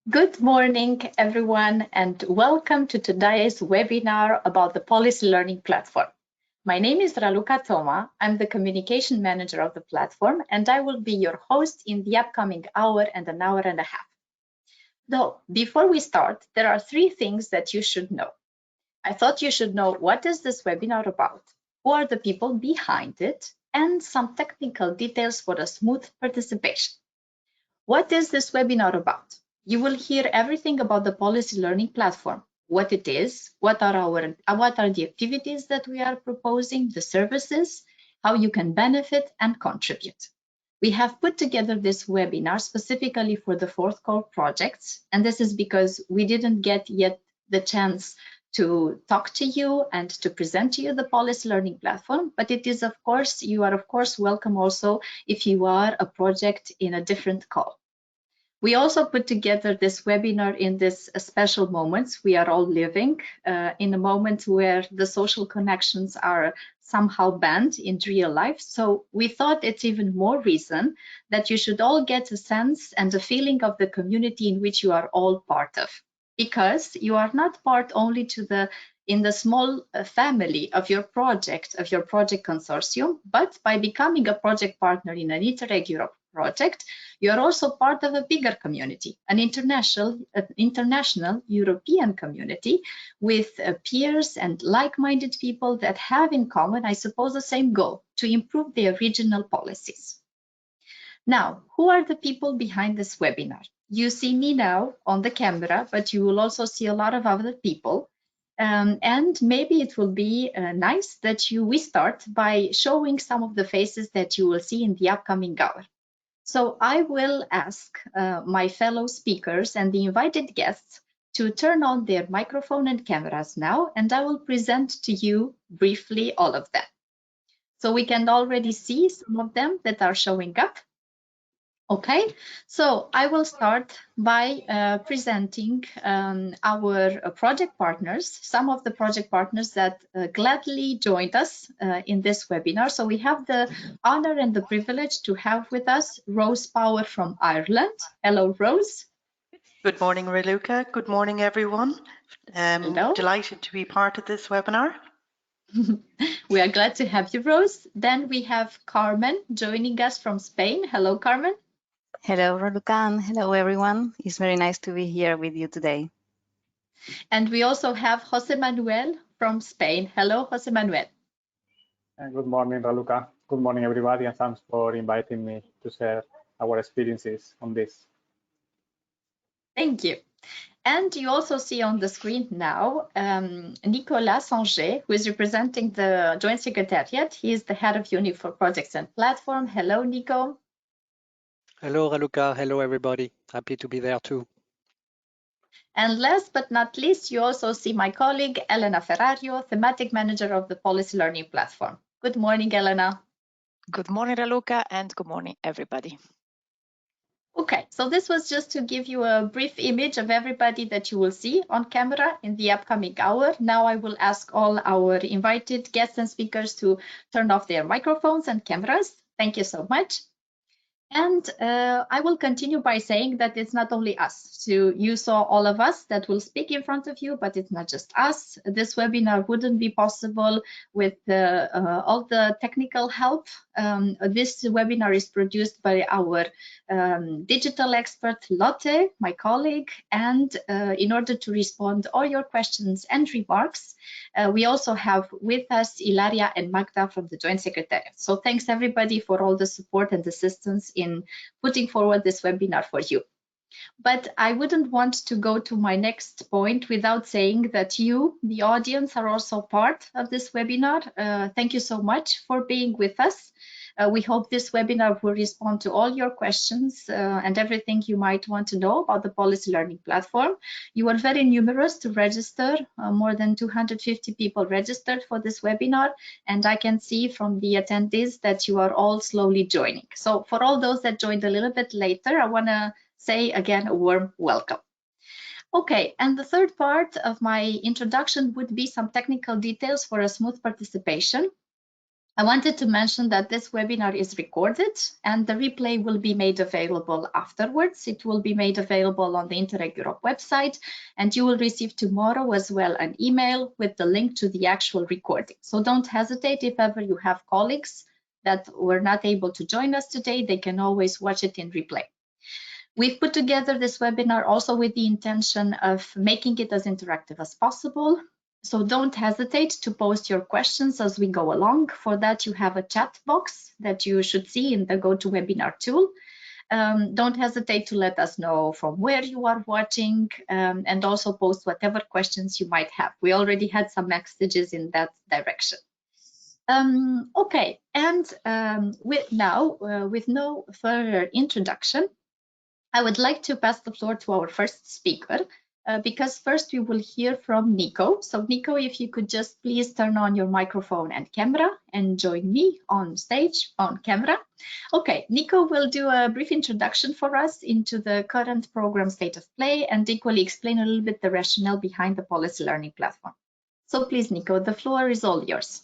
Good morning, everyone, and welcome to today's webinar about the Policy Learning Platform. My name is Raluca Toma. I'm the Communication Manager of the platform, and I will be your host in the upcoming hour and an hour and a half. Though, before we start, there are three things that you should know. I thought you should know what is this webinar about, who are the people behind it, and some technical details for a smooth participation. What is this webinar about? You will hear everything about the Policy Learning Platform, what it is, what are the activities that we are proposing, the services, how you can benefit and contribute. We have put together this webinar specifically for the fourth call projects, and this is because we didn't get yet the chance to talk to you and to present to you the Policy Learning Platform, but it is, of course, you are of course welcome also if you are a project in a different call. We also put together this webinar in this special moments we are all living, in a moment where the social connections are somehow banned in real life. So we thought it's even more reason that you should all get a sense and a feeling of the community in which you are all part of, because you are not part only in the small family of your project consortium, but by becoming a project partner in an Interreg Europe project, you are also part of a bigger community, an international European community with peers and like-minded people that have in common, I suppose, the same goal, to improve their regional policies. Now, who are the people behind this webinar? You see me now on the camera, but you will also see a lot of other people. And maybe it will be nice that we start by showing some of the faces that you will see in the upcoming hour. So I will ask my fellow speakers and the invited guests to turn on their microphone and cameras now, and I will present to you briefly all of them. So we can already see some of them that are showing up. Okay, so I will start by presenting our project partners, some of the project partners that gladly joined us in this webinar. So we have the honor and the privilege to have with us Rose Power from Ireland. Hello, Rose. Good morning, Raluca. Good morning, everyone. Hello. Delighted to be part of this webinar. We are glad to have you, Rose. Then we have Carmen joining us from Spain. Hello, Carmen. Hello, Raluca, and hello, everyone. It's very nice to be here with you today. And we also have Jose Manuel from Spain. Hello, Jose Manuel. Good morning, Raluca. Good morning, everybody, and thanks for inviting me to share our experiences on this. Thank you. And you also see on the screen now Nicolas Sanger, who is representing the Joint Secretariat. He is the head of unit for projects and platform. Hello, Nico. Hello, Raluca. Hello, everybody. Happy to be there too. And last but not least, you also see my colleague, Elena Ferrario, Thematic Manager of the Policy Learning Platform. Good morning, Elena. Good morning, Raluca, and good morning, everybody. Okay, so this was just to give you a brief image of everybody that you will see on camera in the upcoming hour. Now I will ask all our invited guests and speakers to turn off their microphones and cameras. Thank you so much. And I will continue by saying that it's not only us. So you saw all of us that will speak in front of you, but it's not just us. This webinar wouldn't be possible with all the technical help. This webinar is produced by our digital expert, Lotte, my colleague. And in order to respond all your questions and remarks, we also have with us Ilaria and Magda from the Joint Secretariat. So thanks everybody for all the support and assistance in putting forward this webinar for you. But I wouldn't want to go to my next point without saying that you, the audience, are also part of this webinar. Thank you so much for being with us. We hope this webinar will respond to all your questions and everything you might want to know about the Policy Learning Platform. You are very numerous to register, more than 250 people registered for this webinar, and I can see from the attendees that you are all slowly joining. So for all those that joined a little bit later, I want to say again a warm welcome. Okay, and the third part of my introduction would be some technical details for a smooth participation. I wanted to mention that this webinar is recorded and the replay will be made available afterwards. It will be made available on the Interreg Europe website, and you will receive tomorrow as well an email with the link to the actual recording. So don't hesitate if ever you have colleagues that were not able to join us today, they can always watch it in replay. We've put together this webinar also with the intention of making it as interactive as possible. So don't hesitate to post your questions as we go along. For that, you have a chat box that you should see in the GoToWebinar tool. Don't hesitate to let us know from where you are watching, and also post whatever questions you might have. We already had some messages in that direction. Okay, and with no further introduction, I would like to pass the floor to our first speaker, because first we will hear from Nico. So Nico, if you could just please turn on your microphone and camera and join me on stage on camera. Okay, Nico will do a brief introduction for us into the current program state of play and equally explain a little bit the rationale behind the policy learning platform. So please, Nico, the floor is all yours.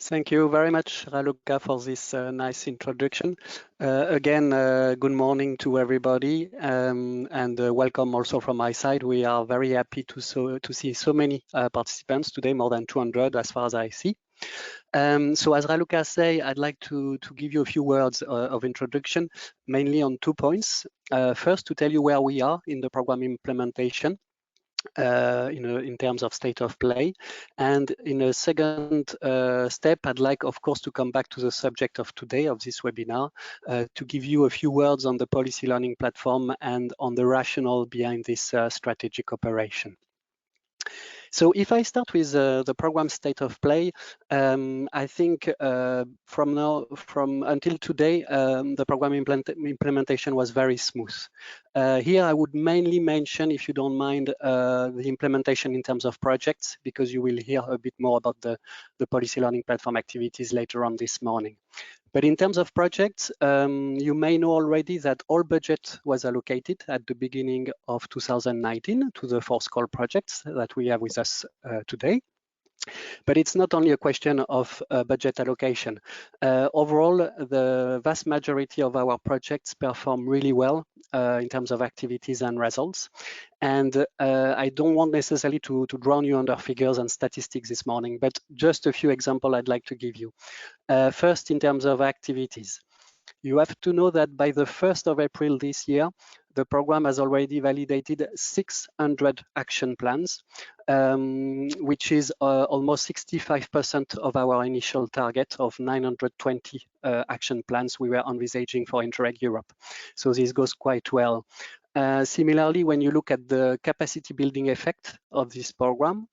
Thank you very much, Raluca, for this nice introduction. Again, good morning to everybody, and welcome also from my side. We are very happy to see so many participants today, more than 200 as far as I see. So as Raluca say, I'd like to give you a few words of introduction, mainly on 2 points. First, to tell you where we are in the program implementation. In terms of state of play, and in a second step, I'd like, of course, to come back to the subject of today of this webinar, to give you a few words on the policy learning platform and on the rationale behind this strategic operation. So if I start with the program state of play, I think from until today, the program implementation was very smooth. Here I would mainly mention, if you don't mind, the implementation in terms of projects, because you will hear a bit more about the policy learning platform activities later on this morning. But in terms of projects, you may know already that all budget was allocated at the beginning of 2019 to the 4 SCORE projects that we have with us today. But it's not only a question of budget allocation. Overall, the vast majority of our projects perform really well in terms of activities and results. And I don't want necessarily to drown you under figures and statistics this morning, but just a few examples I'd like to give you. First, in terms of activities, you have to know that by the 1st of April this year, the program has already validated 600 action plans, which is almost 65% of our initial target of 920 action plans we were envisaging for Interreg Europe. So this goes quite well. Similarly, when you look at the capacity building effect of this program,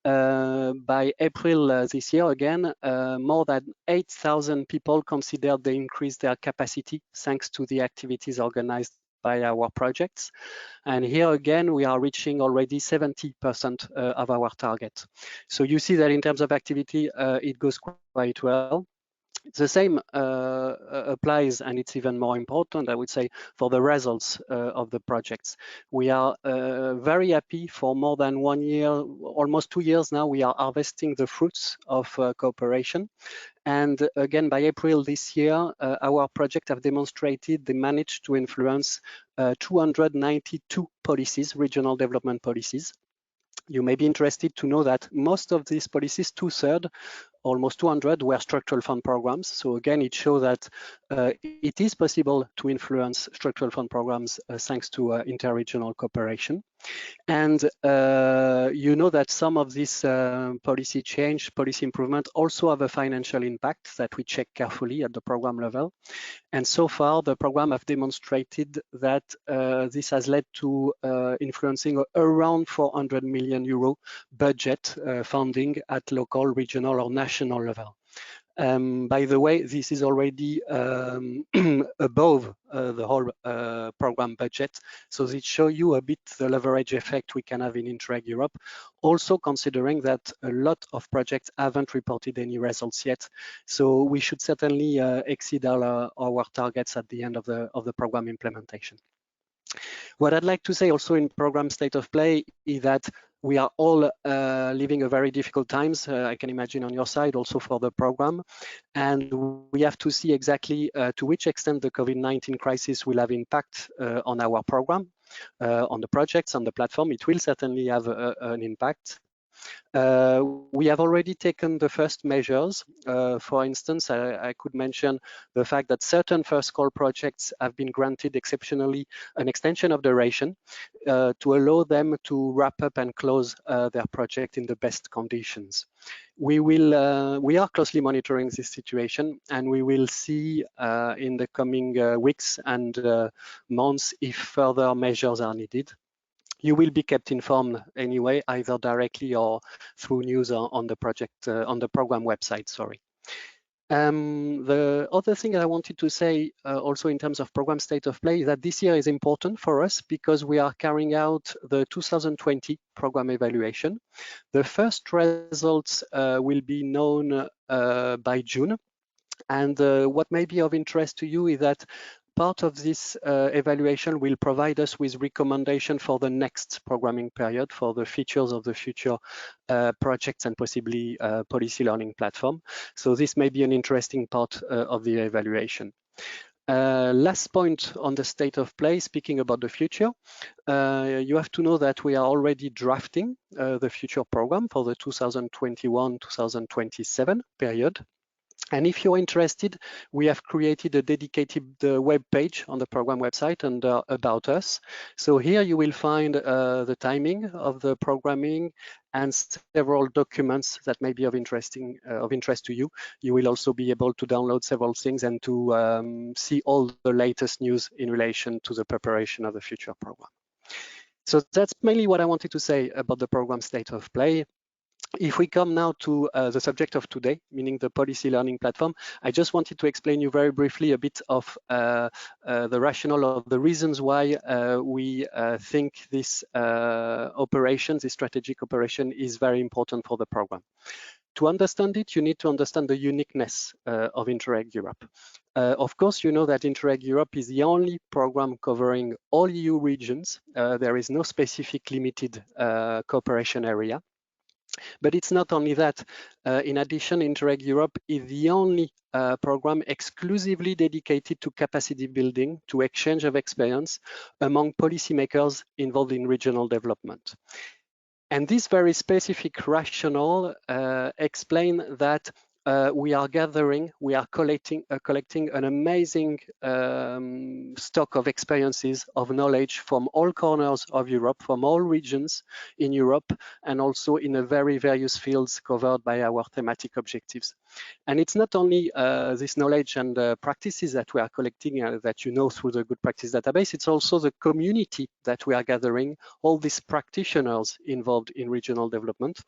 by April this year, again, more than 8,000 people considered they increased their capacity thanks to the activities organized by our projects. And here again, we are reaching already 70% of our target. So you see that in terms of activity, it goes quite well. The same applies, and it's even more important, I would say, for the results of the projects. We are very happy for more than 1 year, almost 2 years now, we are harvesting the fruits of cooperation. And again, by April this year, our project have demonstrated they managed to influence 292 policies, regional development policies. You may be interested to know that most of these policies, 2/3, almost 200, were structural fund programs. So again, it shows that it is possible to influence structural fund programs thanks to interregional cooperation. And you know that some of this policy change, policy improvement also have a financial impact that we check carefully at the program level. And so far, the program have demonstrated that this has led to influencing around 400 million euro budget funding at local, regional, or national level. By the way, this is already above the whole program budget. So this shows you a bit the leverage effect we can have in Interreg Europe, also considering that a lot of projects haven't reported any results yet. So we should certainly exceed our targets at the end of the program implementation. What I'd like to say also in program state of play is that we are all living a very difficult times, I can imagine on your side, also for the program. And we have to see exactly to which extent the COVID-19 crisis will have impact on our program, on the projects, on the platform. It will certainly have an impact. We have already taken the first measures. For instance, I could mention the fact that certain first call projects have been granted exceptionally an extension of duration to allow them to wrap up and close their project in the best conditions. We are closely monitoring this situation, and we will see in the coming weeks and months if further measures are needed. You will be kept informed anyway, either directly or through news on the project, on the program website, sorry. The other thing I wanted to say also in terms of program state of play is that this year is important for us because we are carrying out the 2020 program evaluation. The first results will be known by June. And what may be of interest to you is that part of this evaluation will provide us with recommendation for the next programming period for the features of the future projects and possibly policy learning platform. So this may be an interesting part of the evaluation. Last point on the state of play, speaking about the future, you have to know that we are already drafting the future program for the 2021-2027 period. And if you're interested, we have created a dedicated web page on the program website under About Us. So here you will find the timing of the programming and several documents that may be of interest to you. You will also be able to download several things and to see all the latest news in relation to the preparation of the future program. So that's mainly what I wanted to say about the program state of play. If we come now to the subject of today, meaning the policy learning platform, I just wanted to explain you very briefly a bit of the rationale of the reasons why we think this operation, this strategic operation, is very important for the program. To understand it, you need to understand the uniqueness of Interreg Europe. Of course, you know that Interreg Europe is the only program covering all EU regions. There is no specific limited cooperation area. But it's not only that. In addition, Interreg Europe is the only program exclusively dedicated to capacity building, to exchange of experience among policymakers involved in regional development. And this very specific rationale explains that we are collecting an amazing stock of experiences, of knowledge from all corners of Europe, from all regions in Europe, and also in the very various fields covered by our thematic objectives. And it's not only this knowledge and practices that we are collecting that you know through the good practice database, it's also the community that we are gathering, all these practitioners involved in regional development.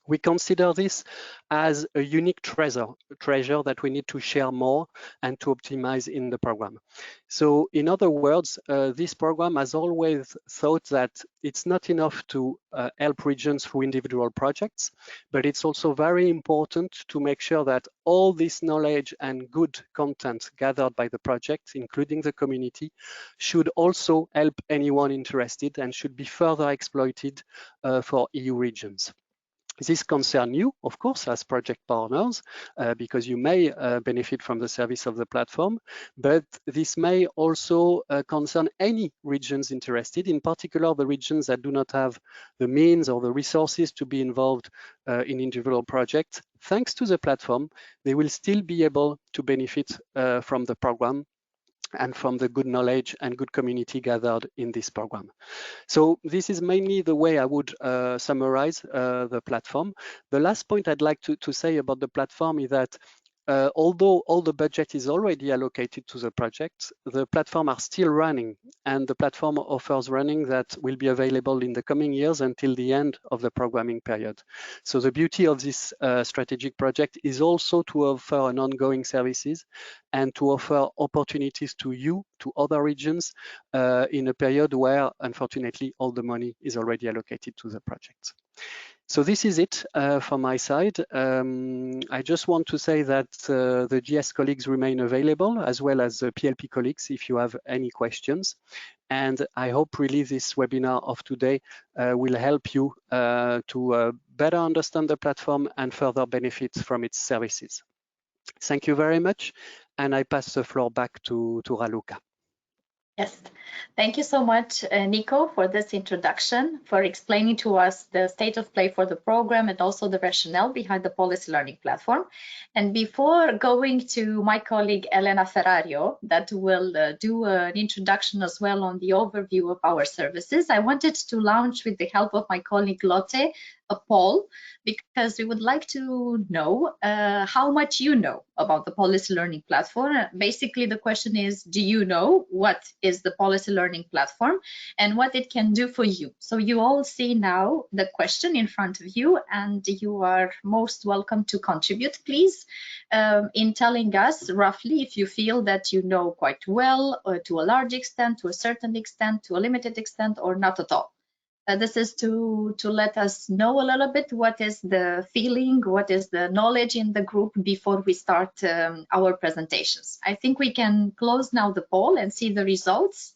We consider this as a unique treasure that we need to share more and to optimize in the program. So in other words, this program has always thought that it's not enough to help regions through individual projects, but it's also very important to make sure that all this knowledge and good content gathered by the project, including the community, should also help anyone interested and should be further exploited for EU regions. This concerns you, of course, as project partners, because you may benefit from the service of the platform, but this may also concern any regions interested, in particular the regions that do not have the means or the resources to be involved in individual projects. Thanks to the platform, they will still be able to benefit from the program and from the good knowledge and good community gathered in this program. So this is mainly the way I would summarize the platform. The last point I'd like to say about the platform is that although all the budget is already allocated to the project, the platform are still running, and the platform offers running that will be available in the coming years until the end of the programming period. So the beauty of this strategic project is also to offer an ongoing services and to offer opportunities to you, to other regions, in a period where, unfortunately, all the money is already allocated to the project. So this is it from my side. I just want to say that the GS colleagues remain available, as well as the PLP colleagues, if you have any questions. And I hope really this webinar of today will help you to better understand the platform and further benefit from its services. Thank you very much. And I pass the floor back to Raluca. Yes, thank you so much, Nico, for this introduction, for explaining to us the state of play for the program and also the rationale behind the policy learning platform. And before going to my colleague, Elena Ferrario, that will do an introduction as well on the overview of our services, I wanted to launch, with the help of my colleague Lotte, a poll, because we would like to know how much you know about the policy learning platform. Basically, the question is, do you know what is the policy learning platform and what it can do for you? So you all see now the question in front of you, and you are most welcome to contribute, please, in telling us roughly if you feel that you know quite well, or to a large extent, to a certain extent, to a limited extent, or not at all. This is to let us know a little bit what is the feeling, what is the knowledge in the group before we start our presentations. I think we can close now the poll and see the results.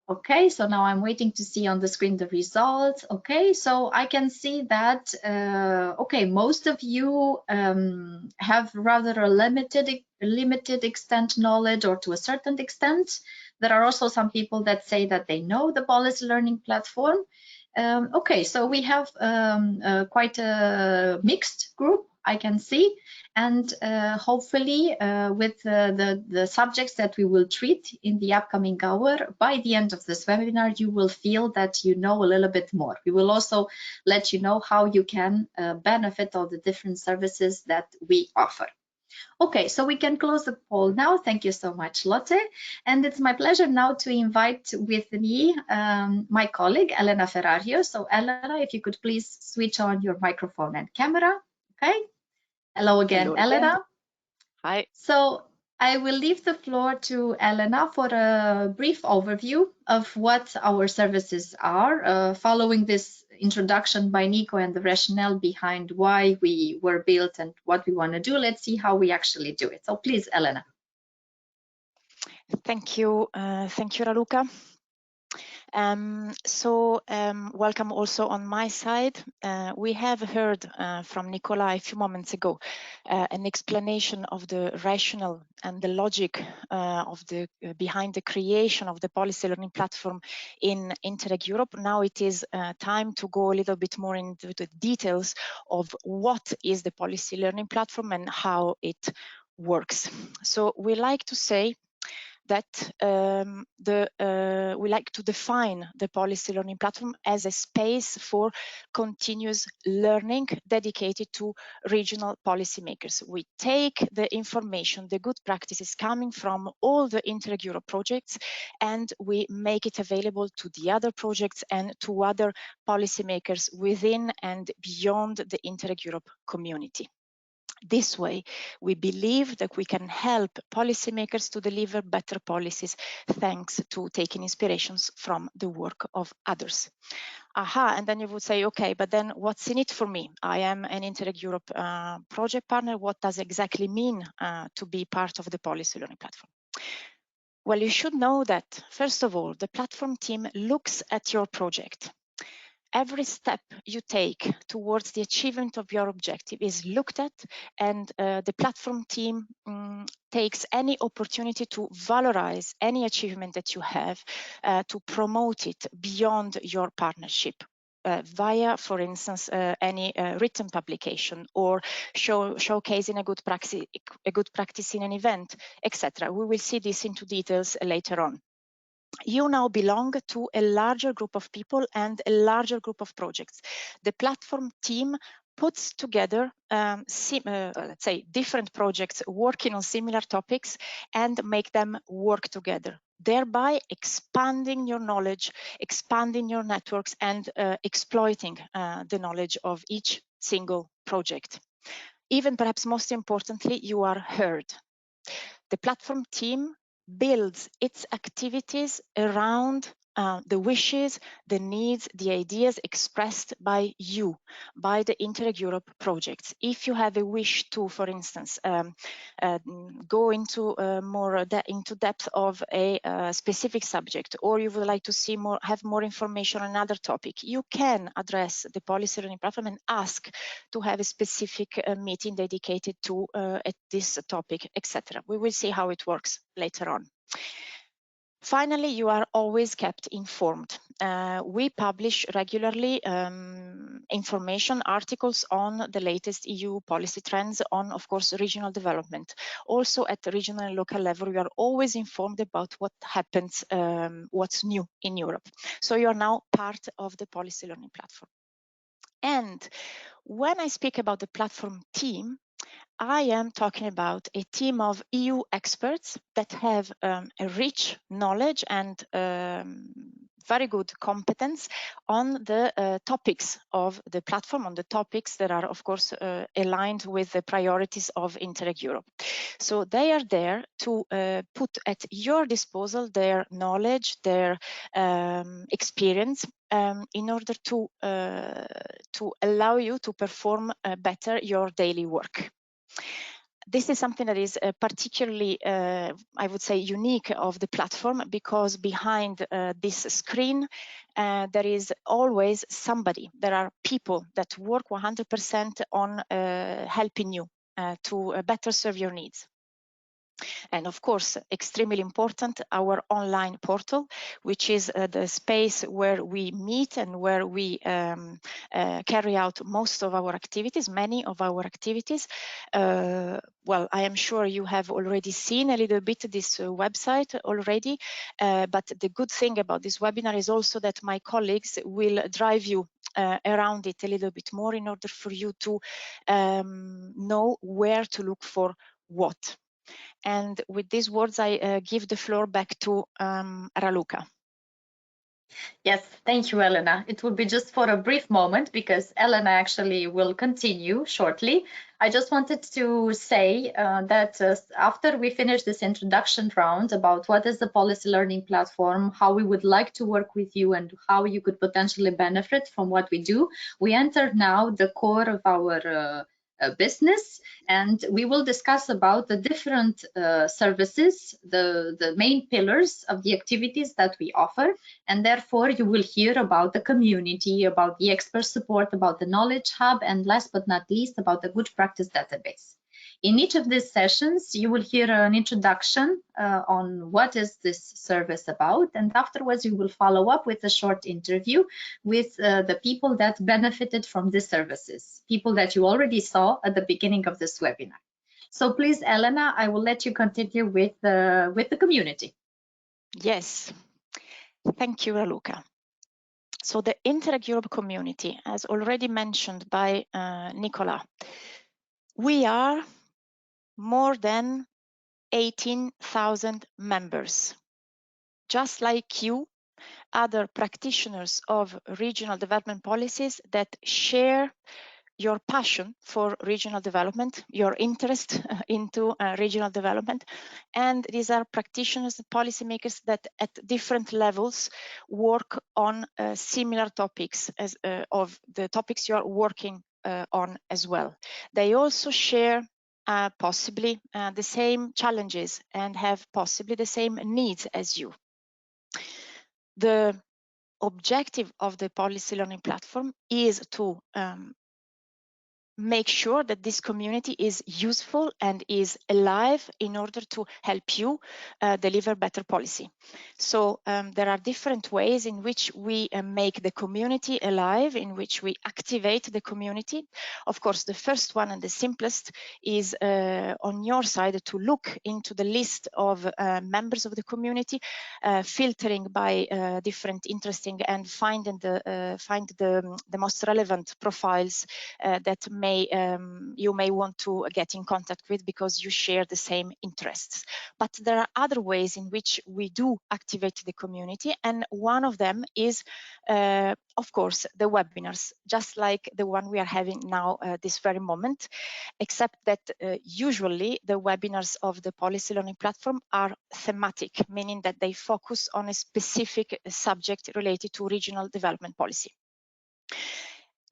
Okay, so now I'm waiting to see on the screen the results. Okay, so I can see that, okay, most of you have rather a limited extent knowledge, or to a certain extent. There are also some people that say that they know the policy learning platform. Okay, so we have quite a mixed group, I can see, and hopefully with the subjects that we will treat in the upcoming hour, by the end of this webinar, you will feel that you know a little bit more. We will also let you know how you can benefit of the different services that we offer. Okay, so we can close the poll now. Thank you so much, Lotte. And it's my pleasure now to invite with me my colleague, Elena Ferrario. So Elena, if you could please switch on your microphone and camera. Okay. Hello again, Hello Elena. again. Hi. So I will leave the floor to Elena for a brief overview of what our services are, following this introduction by Nico and the rationale behind why we were built and what we want to do. Let's see how we actually do it. So please, Elena. Thank you, Raluca. Welcome also on my side. We have heard from Nicola a few moments ago an explanation of the rationale and the logic of behind the creation of the policy learning platform in Interreg Europe. Now it is time to go a little bit more into the details of what is the policy learning platform and how it works. So we like to say that we like to define the policy learning platform as a space for continuous learning dedicated to regional policymakers. We take the information, the good practices coming from all the Interreg Europe projects, and we make it available to the other projects and to other policymakers within and beyond the Interreg Europe community. This way, we believe that we can help policymakers to deliver better policies thanks to taking inspirations from the work of others. Aha, and then you would say, okay, but then what's in it for me? I am an Interreg Europe project partner. What does it exactly mean to be part of the policy learning platform? Well, you should know that, first of all, the platform team looks at your project. Every step you take towards the achievement of your objective is looked at, and the platform team takes any opportunity to valorize any achievement that you have to promote it beyond your partnership. Via, for instance, any written publication or showcasing a good practice in an event, etc. We will see this into details later on. You now belong to a larger group of people and a larger group of projects. The platform team puts together, let's say, different projects working on similar topics and make them work together, thereby expanding your knowledge, expanding your networks, and exploiting the knowledge of each single project. Even perhaps most importantly, you are heard. The platform team builds its activities around the wishes, the needs, the ideas expressed by you, by the Interreg Europe projects. If you have a wish to, for instance, go into into depth of a specific subject, or you would like to see have more information on another topic, you can address the Policy Learning Platform and ask to have a specific meeting dedicated to this topic, etc. We will see how it works later on. Finally, you are always kept informed. We publish regularly information articles on the latest EU policy trends on, of course, regional development. Also at the regional and local level, we are always informed about what happens, what's new in Europe. So you are now part of the Policy Learning Platform. And when I speak about the platform team, I am talking about a team of EU experts that have a rich knowledge and very good competence on the topics of the platform, on the topics that are, of course, aligned with the priorities of Interreg Europe. So they are there to put at your disposal their knowledge, their experience, in order to allow you to perform better your daily work. This is something that is particularly, I would say, unique of the platform, because behind this screen, there is always somebody. There are people that work 100% on helping you to better serve your needs. And of course, extremely important, our online portal, which is the space where we meet and where we carry out most of our activities, many of our activities. Well, I am sure you have already seen a little bit this website already, but the good thing about this webinar is also that my colleagues will drive you around it a little bit more in order for you to know where to look for what. And with these words, I give the floor back to Raluca. Yes, thank you, Elena. It will be just for a brief moment because Elena actually will continue shortly. I just wanted to say that after we finish this introduction round about what is the Policy Learning Platform, how we would like to work with you and how you could potentially benefit from what we do, we enter now the core of our business, and we will discuss about the different services, the main pillars of the activities that we offer, and therefore you will hear about the community, about the expert support, about the knowledge hub, and last but not least about the good practice database. In each of these sessions, you will hear an introduction on what is this service about, and afterwards you will follow up with a short interview with the people that benefited from these services, people that you already saw at the beginning of this webinar. So please, Elena, I will let you continue with the community. Yes, thank you, Raluca. So the Interreg Europe community, as already mentioned by Nicola, we are more than 18,000 members. Just like you, other practitioners of regional development policies that share your passion for regional development, your interest into regional development. And these are practitioners and policymakers that at different levels work on similar topics as of the topics you're working on as well. They also share possibly the same challenges and have possibly the same needs as you. The objective of the Policy Learning Platform is to make sure that this community is useful and is alive in order to help you deliver better policy. So there are different ways in which we make the community alive, in which we activate the community. Of course, the first one and the simplest is on your side to look into the list of members of the community, filtering by different interesting and find the most relevant profiles that may you may want to get in contact with because you share the same interests. But there are other ways in which we do activate the community, and one of them is, of course, the webinars, just like the one we are having now this very moment, except that usually the webinars of the Policy Learning Platform are thematic, meaning that they focus on a specific subject related to regional development policy.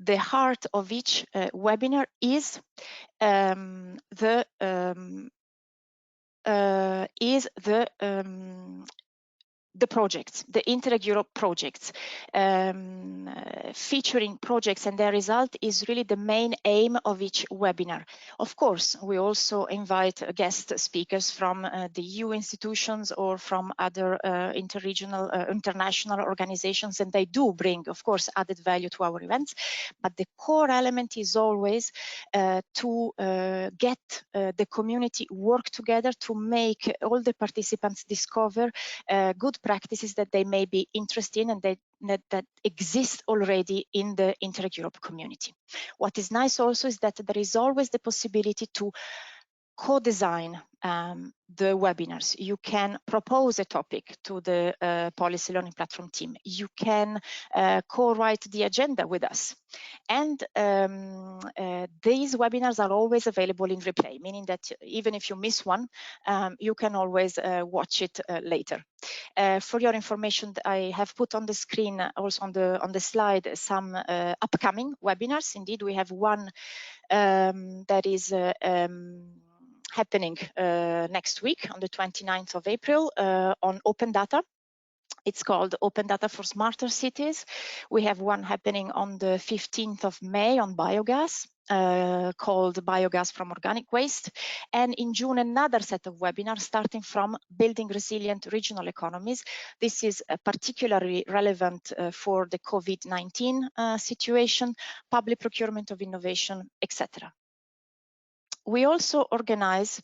The heart of each webinar is the projects, the Interreg Europe projects, featuring projects, and their result is really the main aim of each webinar. Of course, we also invite guest speakers from the EU institutions or from other interregional, international organizations, and they do bring, of course, added value to our events. But the core element is always to get the community work together to make all the participants discover good practices that they may be interested in and that exist already in the Interreg Europe community. What is nice also is that there is always the possibility to co-design the webinars. You can propose a topic to the Policy Learning Platform team. You can co-write the agenda with us. And these webinars are always available in replay, meaning that even if you miss one, you can always watch it later. For your information, I have put on the screen, also on the slide, some upcoming webinars. Indeed, we have one that is happening next week on the 29th of April on open data. It's called Open Data for Smarter Cities. We have one happening on the 15th of May on biogas, called Biogas from Organic Waste. And in June, another set of webinars starting from Building Resilient Regional Economies. This is particularly relevant for the COVID-19 situation, public procurement of innovation, etc. We also organize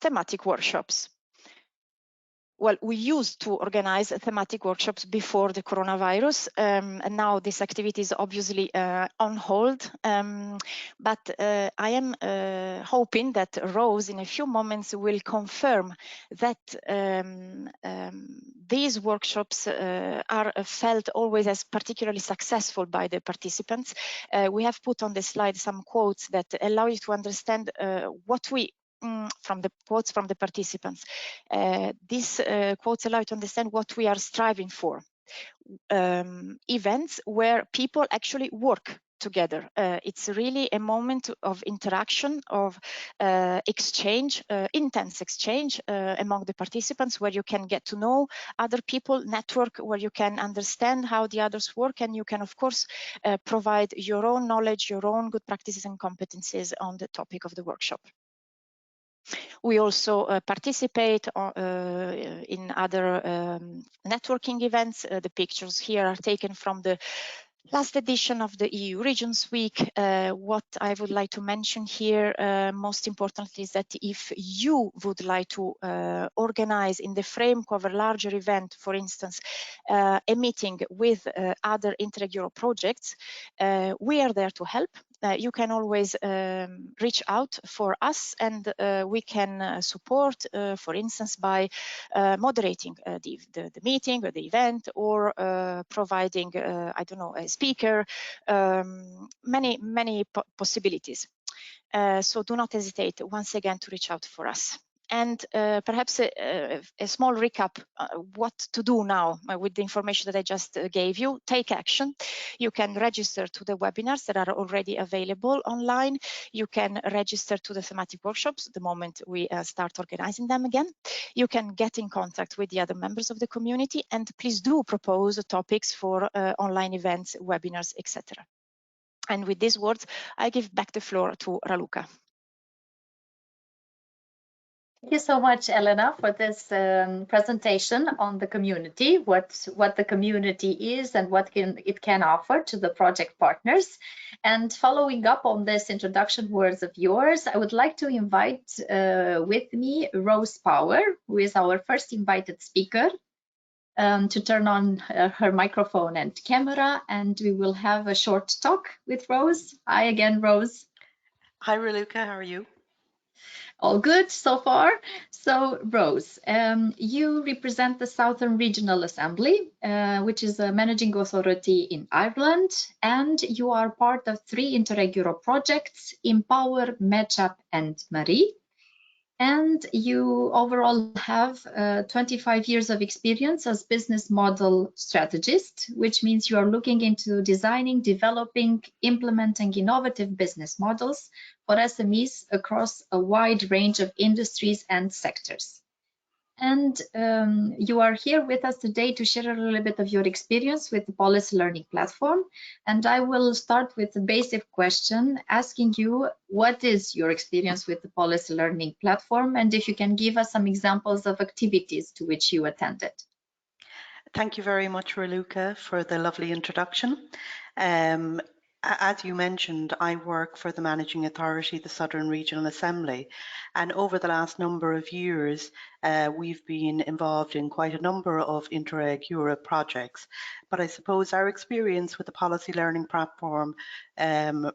thematic workshops. Well, we used to organize thematic workshops before the coronavirus, and now this activity is obviously on hold. But I am hoping that Rose, in a few moments, will confirm that these workshops are felt always as particularly successful by the participants. We have put on the slide some quotes that allow you to understand what we from the quotes from the participants. These quotes allow you to understand what we are striving for. Events where people actually work together. It's really a moment of interaction, of exchange, intense exchange among the participants, where you can get to know other people, network, where you can understand how the others work, and you can, of course, provide your own knowledge, your own good practices and competencies on the topic of the workshop. We also participate in other networking events. The pictures here are taken from the last edition of the EU Regions Week. What I would like to mention here, most importantly, is that if you would like to organize in the framework of a larger event, for instance, a meeting with other Interreg Europe projects, we are there to help. You can always reach out for us, and we can support, for instance, by moderating the meeting or the event, or providing, I don't know, a speaker, many possibilities. So do not hesitate once again to reach out for us. And perhaps a small recap what to do now with the information that I just gave you. Take action. You can register to the webinars that are already available online. You can register to the thematic workshops the moment we start organizing them again. You can get in contact with the other members of the community, and please do propose topics for online events, webinars, etc. And with these words, I give back the floor to Raluca. Thank you so much, Elena, for this presentation on the community, what the community is and what it can offer to the project partners. And following up on this introduction words of yours, I would like to invite with me Rose Power, who is our first invited speaker. to turn on her microphone and camera, and we will have a short talk with Rose. Hi again, Rose. Hi, Raluca. How are you? All good so far. So, Rose, you represent the Southern Regional Assembly, which is a managing authority in Ireland, and you are part of 3 Interreg Europe projects, Empower, Matchup, and Marie. And you overall have 25 years of experience as business model strategist, which means you are looking into designing, developing, implementing innovative business models for SMEs across a wide range of industries and sectors. And you are here with us today to share a little bit of your experience with the Policy Learning Platform. And I will start with the basic question, asking you, what is your experience with the Policy Learning Platform? And if you can give us some examples of activities to which you attended. Thank you very much, Raluca, for the lovely introduction. As you mentioned, I work for the Managing Authority, the Southern Regional Assembly, and over the last number of years, we've been involved in quite a number of Interreg Europe projects. But I suppose our experience with the Policy Learning Platform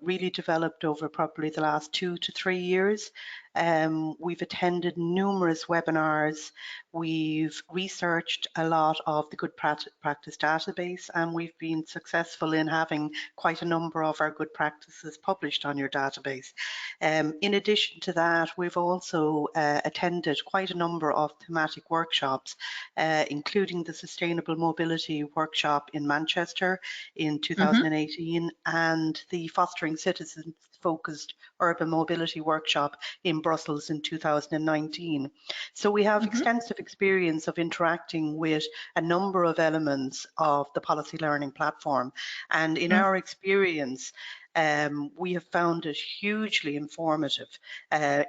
really developed over probably the last 2 to 3 years. We've attended numerous webinars, we've researched a lot of the good practice database, and we've been successful in having quite a number of our good practices published on your database. In addition to that, we've also attended quite a number of thematic workshops, including the Sustainable Mobility Workshop in Manchester in 2018 and the Fostering Citizens Focused Urban Mobility Workshop in Brussels in 2019. So we have extensive experience of interacting with a number of elements of the Policy Learning Platform. And in our experience, we have found it hugely informative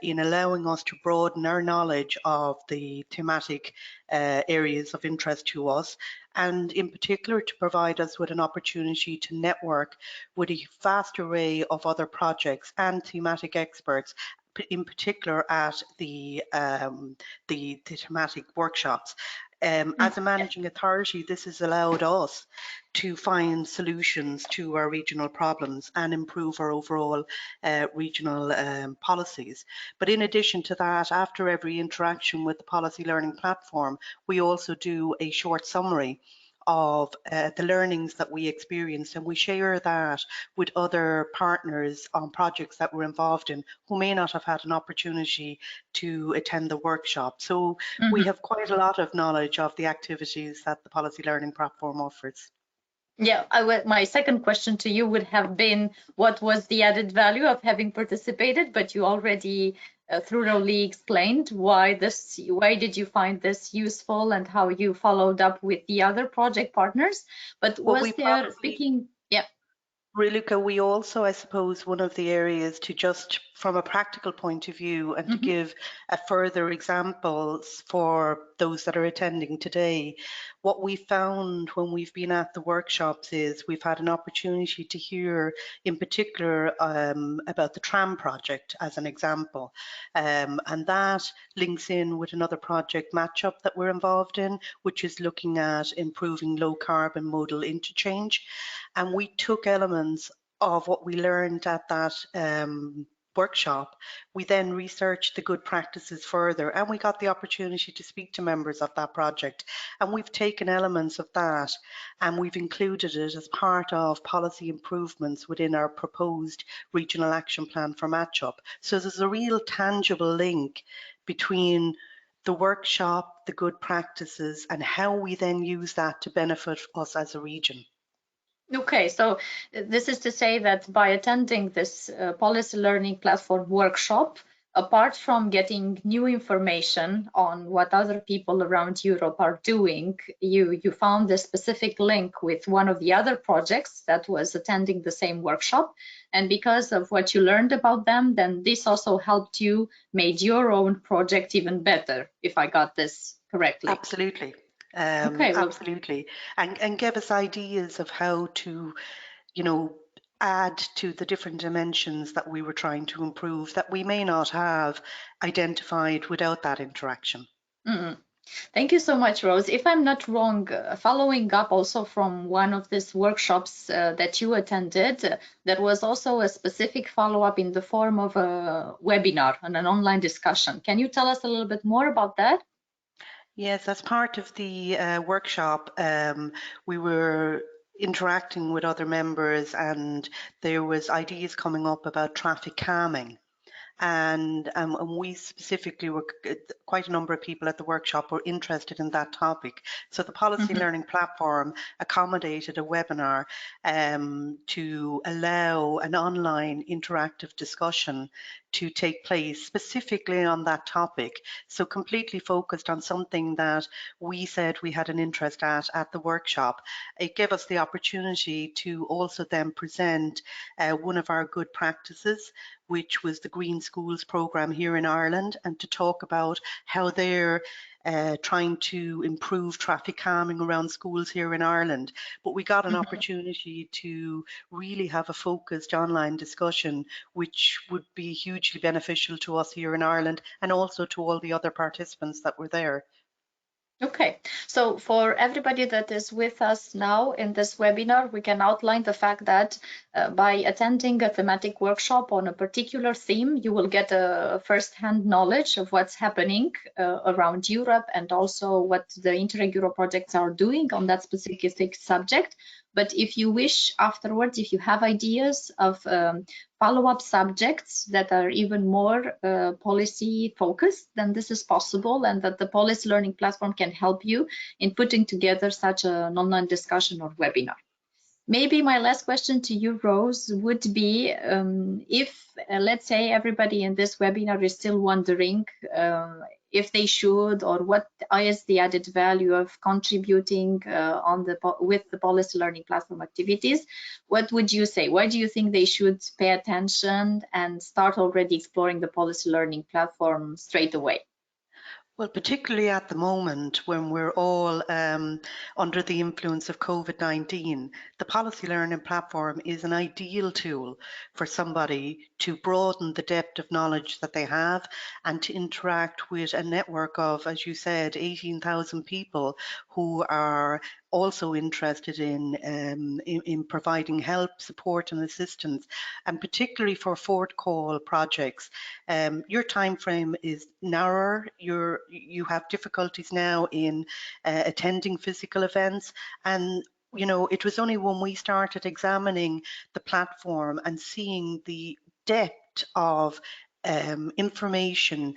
in allowing us to broaden our knowledge of the thematic areas of interest to us, and in particular to provide us with an opportunity to network with a vast array of other projects and thematic experts, in particular at the thematic workshops. As a managing authority, this has allowed us to find solutions to our regional problems and improve our overall regional policies. But in addition to that, after every interaction with the Policy Learning Platform, we also do a short summary of the learnings that we experienced, and we share that with other partners on projects that we're involved in who may not have had an opportunity to attend the workshop. So we have quite a lot of knowledge of the activities that the Policy Learning Platform offers. Yeah, my second question to you would have been, what was the added value of having participated? But you already thoroughly explained why did you find this useful and how you followed up with the other project partners. But was there, speaking, yeah. Raluca, we also, I suppose, one of the areas to just from a practical point of view and to give a further examples for those that are attending today, what we found when we've been at the workshops is we've had an opportunity to hear in particular about the tram project as an example, and that links in with another project, Matchup, that we're involved in, which is looking at improving low carbon modal interchange. And we took elements of what we learned at that workshop. We then researched the good practices further, and we got the opportunity to speak to members of that project. And we've taken elements of that and we've included it as part of policy improvements within our proposed regional action plan for Matchup. So there's a real tangible link between the workshop, the good practices, and how we then use that to benefit us as a region. Okay, so this is to say that by attending this Policy Learning Platform workshop, apart from getting new information on what other people around Europe are doing, you found a specific link with one of the other projects that was attending the same workshop. And because of what you learned about them, then this also helped you made your own project even better, if I got this correctly. Absolutely. Okay, absolutely, and give us ideas of how to, add to the different dimensions that we were trying to improve that we may not have identified without that interaction. Thank you so much, Rose. If I'm not wrong, following up also from one of these workshops that you attended, there was also a specific follow-up in the form of a webinar and an online discussion. Can you tell us a little bit more about that? Yes, as part of the workshop, we were interacting with other members, and there was ideas coming up about traffic calming. And we specifically were, quite a number of people at the workshop were interested in that topic. So the Policy Learning Platform accommodated a webinar to allow an online interactive discussion to take place specifically on that topic. So completely focused on something that we said we had an interest at the workshop. It gave us the opportunity to also then present one of our good practices, which was the Green Schools programme here in Ireland, and to talk about how they're trying to improve traffic calming around schools here in Ireland. But we got an opportunity to really have a focused online discussion, which would be hugely beneficial to us here in Ireland and also to all the other participants that were there. Okay, so for everybody that is with us now in this webinar, we can outline the fact that by attending a thematic workshop on a particular theme, you will get a first-hand knowledge of what's happening around Europe and also what the Interreg projects are doing on that specific subject. But if you wish afterwards, if you have ideas of follow-up subjects that are even more policy focused, then this is possible, and that the Policy Learning Platform can help you in putting together such an online discussion or webinar. Maybe my last question to you, Rose, would be if, let's say, everybody in this webinar is still wondering if they should, or what is the added value of contributing with the Policy Learning Platform activities, what would you say? Why do you think they should pay attention and start already exploring the Policy Learning Platform straight away? Well, particularly at the moment when we're all under the influence of COVID-19, the Policy Learning Platform is an ideal tool for somebody to broaden the depth of knowledge that they have and to interact with a network of, as you said, 18,000 people who are also interested in providing help, support and assistance, and particularly for fourth call projects. Your time frame is narrower, you have difficulties now in attending physical events, and you know, it was only when we started examining the platform and seeing the depth of information,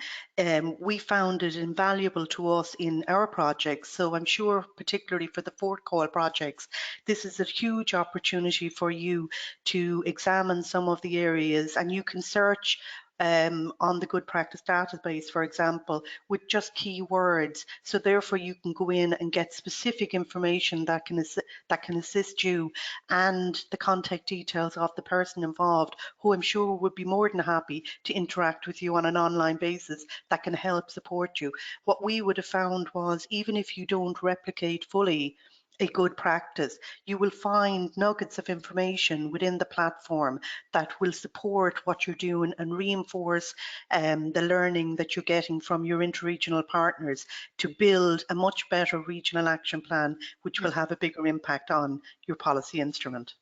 we found it invaluable to us in our projects. So I'm sure particularly for the fourth call projects, this is a huge opportunity for you to examine some of the areas, and you can search on the good practice database, for example, with just keywords. So therefore you can go in and get specific information that can assist you, and the contact details of the person involved, who I'm sure would be more than happy to interact with you on an online basis, that can help support you. What we would have found was, even if you don't replicate fully a good practice, you will find nuggets of information within the platform that will support what you're doing and reinforce the learning that you're getting from your interregional partners to build a much better regional action plan, which will have a bigger impact on your policy instrument.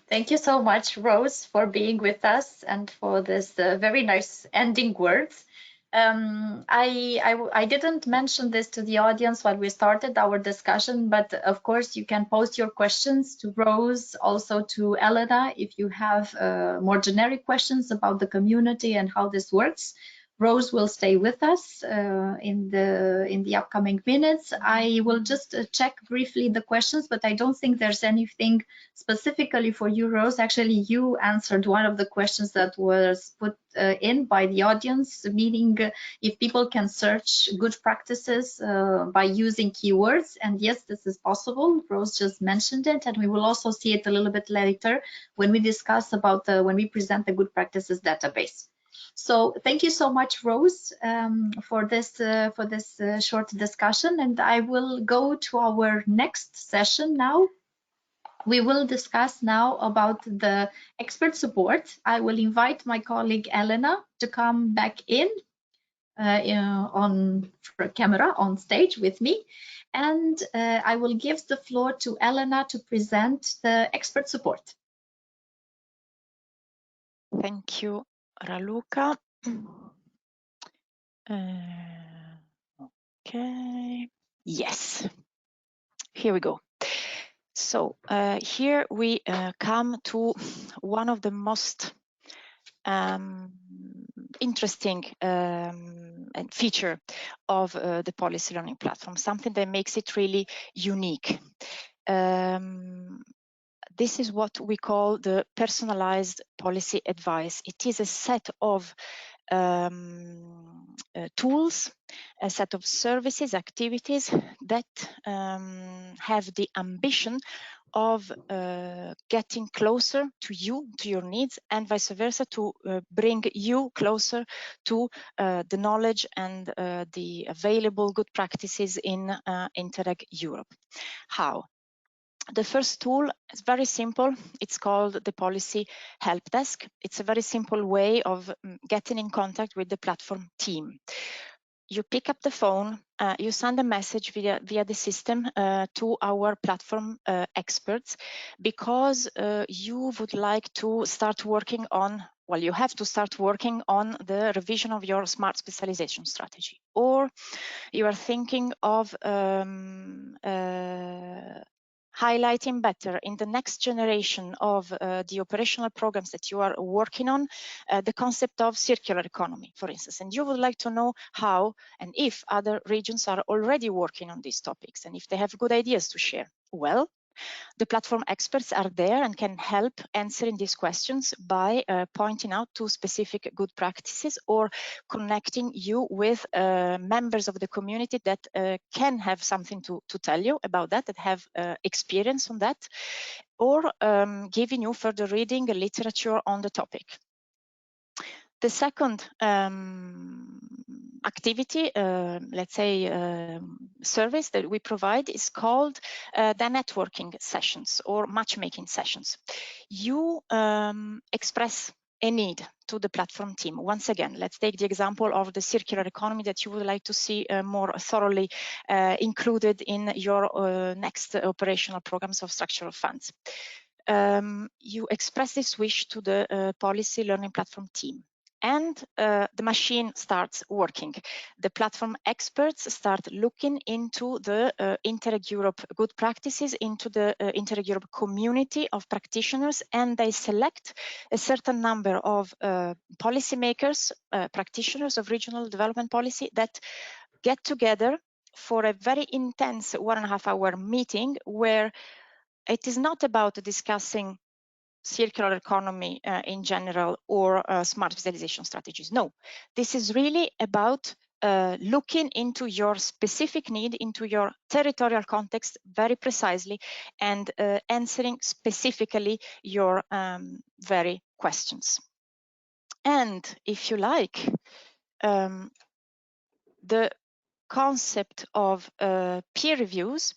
Thank you so much, Rose, for being with us and for this very nice ending words. I didn't mention this to the audience while we started our discussion, but of course you can post your questions to Rose, also to Elena, if you have more generic questions about the community and how this works. Rose will stay with us in the upcoming minutes. I will just check briefly the questions, but I don't think there's anything specifically for you, Rose. Actually, you answered one of the questions that was put in by the audience, meaning if people can search good practices by using keywords. And yes, this is possible. Rose just mentioned it, and we will also see it a little bit later when we discuss about when we present the good practices database. So thank you so much, Rose, for this short discussion, and I will go to our next session now. We will discuss now about the expert support. I will invite my colleague Elena to come back in. on camera on stage with me, and I will give the floor to Elena to present the expert support. Thank you, Raluca. Okay, yes, here we go. So here we come to one of the most interesting feature of the policy learning platform, something that makes it really unique. This is what we call the personalized policy advice. It is a set of tools, a set of services, activities that have the ambition of getting closer to you, to your needs, and vice versa, to bring you closer to the knowledge and the available good practices in Interreg Europe. How? The first tool is very simple. It's called the Policy Help Desk. It's a very simple way of getting in contact with the platform team. You pick up the phone, you send a message via the system to our platform experts, because you would like to start working on, well, you have to start working on the revision of your smart specialization strategy, or you are thinking of highlighting better in the next generation of the operational programs that you are working on, the concept of circular economy, for instance, and you would like to know how and if other regions are already working on these topics and if they have good ideas to share. Well, the platform experts are there and can help answering these questions by pointing out to specific good practices or connecting you with members of the community that can have something to tell you about that have experience on that, or giving you further reading literature on the topic. The second activity, let's say service that we provide is called the networking sessions or matchmaking sessions. You express a need to the platform team. Once again, let's take the example of the circular economy that you would like to see more thoroughly included in your next operational programs of structural funds. You express this wish to the policy learning platform team, and the machine starts working. The platform experts start looking into the Interreg Europe good practices, into the Interreg Europe community of practitioners, and they select a certain number of policymakers, practitioners of regional development policy, that get together for a very intense 1.5 hour meeting, where it is not about discussing circular economy in general or smart specialization strategies. No, this is really about looking into your specific need, into your territorial context very precisely, and answering specifically your very questions. And if you like, the concept of peer reviews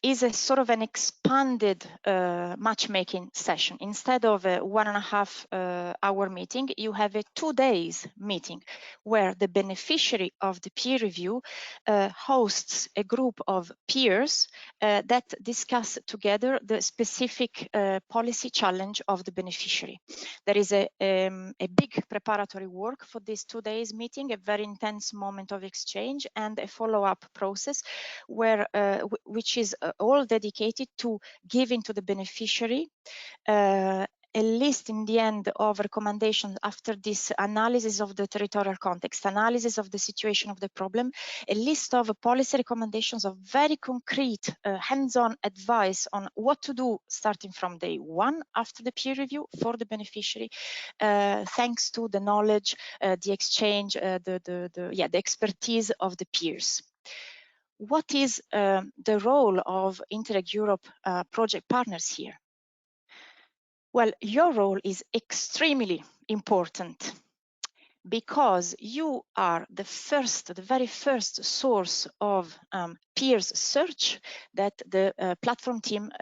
is a sort of an expanded matchmaking session. Instead of a 1.5 hour meeting, you have a 2 days meeting where the beneficiary of the peer review hosts a group of peers that discuss together the specific policy challenge of the beneficiary. There is a big preparatory work for this 2 days meeting, a very intense moment of exchange, and a follow-up process where which is all dedicated to giving to the beneficiary a list in the end of recommendations after this analysis of the territorial context, analysis of the situation of the problem, a list of policy recommendations of very concrete hands-on advice on what to do starting from day one after the peer review for the beneficiary, thanks to the knowledge, the exchange, the expertise of the peers. What is the role of Interreg Europe project partners here? Well, your role is extremely important, because you are the very first source of peers search that the platform team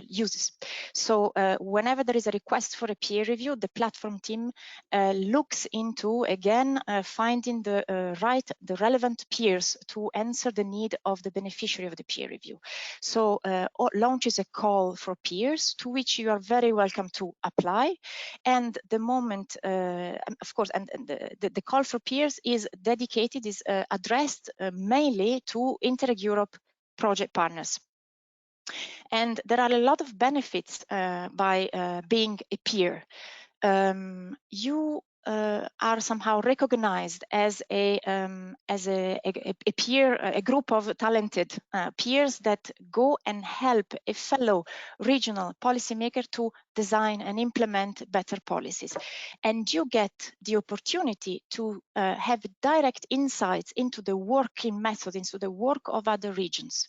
uses. So whenever there is a request for a peer review, the platform team looks into, again, finding the relevant peers to answer the need of the beneficiary of the peer review. So launches a call for peers, to which you are very welcome to apply. And the moment, of course, and the call for peers is dedicated, is addressed mainly to Interreg Europe project partners. And there are a lot of benefits by being a peer. You are somehow recognized as a peer, a group of talented peers that go and help a fellow regional policymaker to design and implement better policies. And you get the opportunity to have direct insights into the working method, into the work of other regions.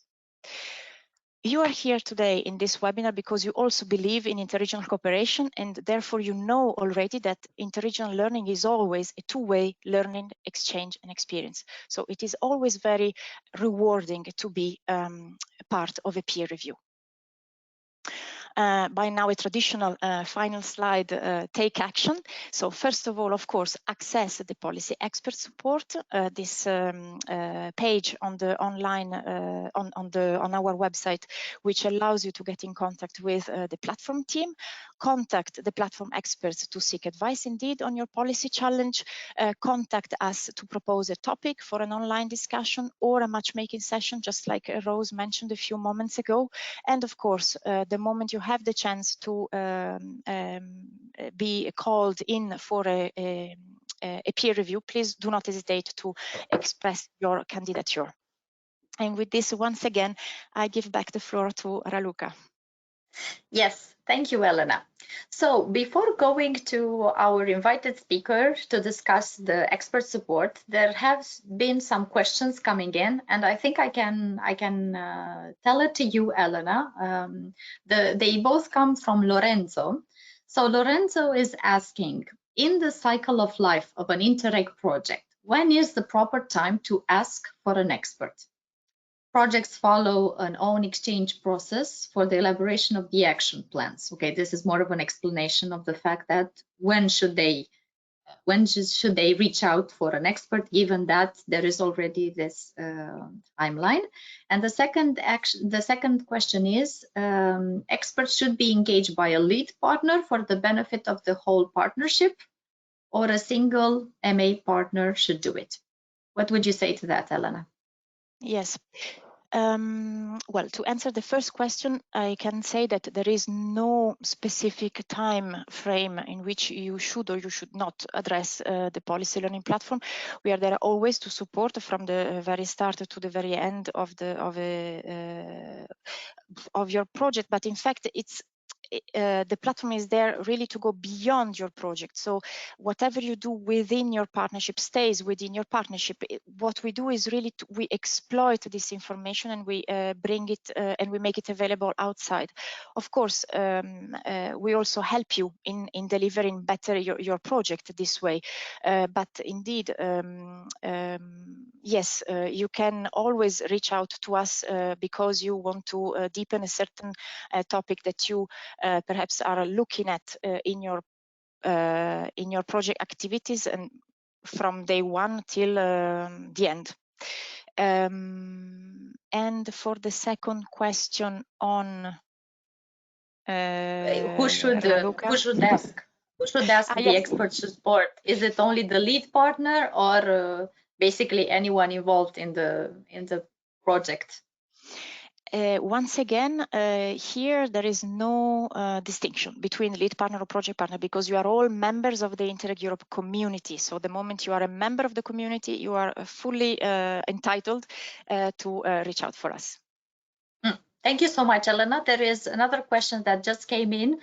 You are here today in this webinar because you also believe in interregional cooperation, and therefore you know already that interregional learning is always a two-way learning, exchange and experience. So it is always very rewarding to be part of a peer review. By now, a traditional final slide, take action. So first of all, of course, access the policy expert support. This page on the online on our website, which allows you to get in contact with the platform team, contact the platform experts to seek advice indeed on your policy challenge, contact us to propose a topic for an online discussion or a matchmaking session, just like Rose mentioned a few moments ago. And of course, the moment you have the chance to be called in for a peer review, please do not hesitate to express your candidature. And with this, once again, I give back the floor to Raluca. Yes, thank you, Elena. So before going to our invited speaker to discuss the expert support, there have been some questions coming in, and I think I can tell it to you, Elena. They both come from Lorenzo. So Lorenzo is asking, in the cycle of life of an Interreg project, when is the proper time to ask for an expert? Projects follow an own exchange process for the elaboration of the action plans. Okay, this is more of an explanation of the fact that when should they reach out for an expert, given that there is already this timeline. And the second question is, experts should be engaged by a lead partner for the benefit of the whole partnership, or a single MA partner should do it. What would you say to that, Elena? Yes. Well, to answer the first question, I can say that there is no specific time frame in which you should or you should not address the policy learning platform. We are there always to support from the very start to the very end of your project. But in fact, the platform is there really to go beyond your project. So whatever you do within your partnership stays within your partnership. What we do is really we exploit this information and we bring it and we make it available outside. Of course, we also help you in delivering better your project this way. But indeed, yes, you can always reach out to us because you want to deepen a certain topic that you perhaps are looking at in your project activities and from day one till the end. And for the second question on who should ask? Who should ask the yes. expert support? Is it only the lead partner, or basically anyone involved in the project? Once again, here there is no distinction between lead partner or project partner, because you are all members of the Interreg Europe community. So the moment you are a member of the community, you are fully entitled to reach out for us. Thank you so much, Elena. There is another question that just came in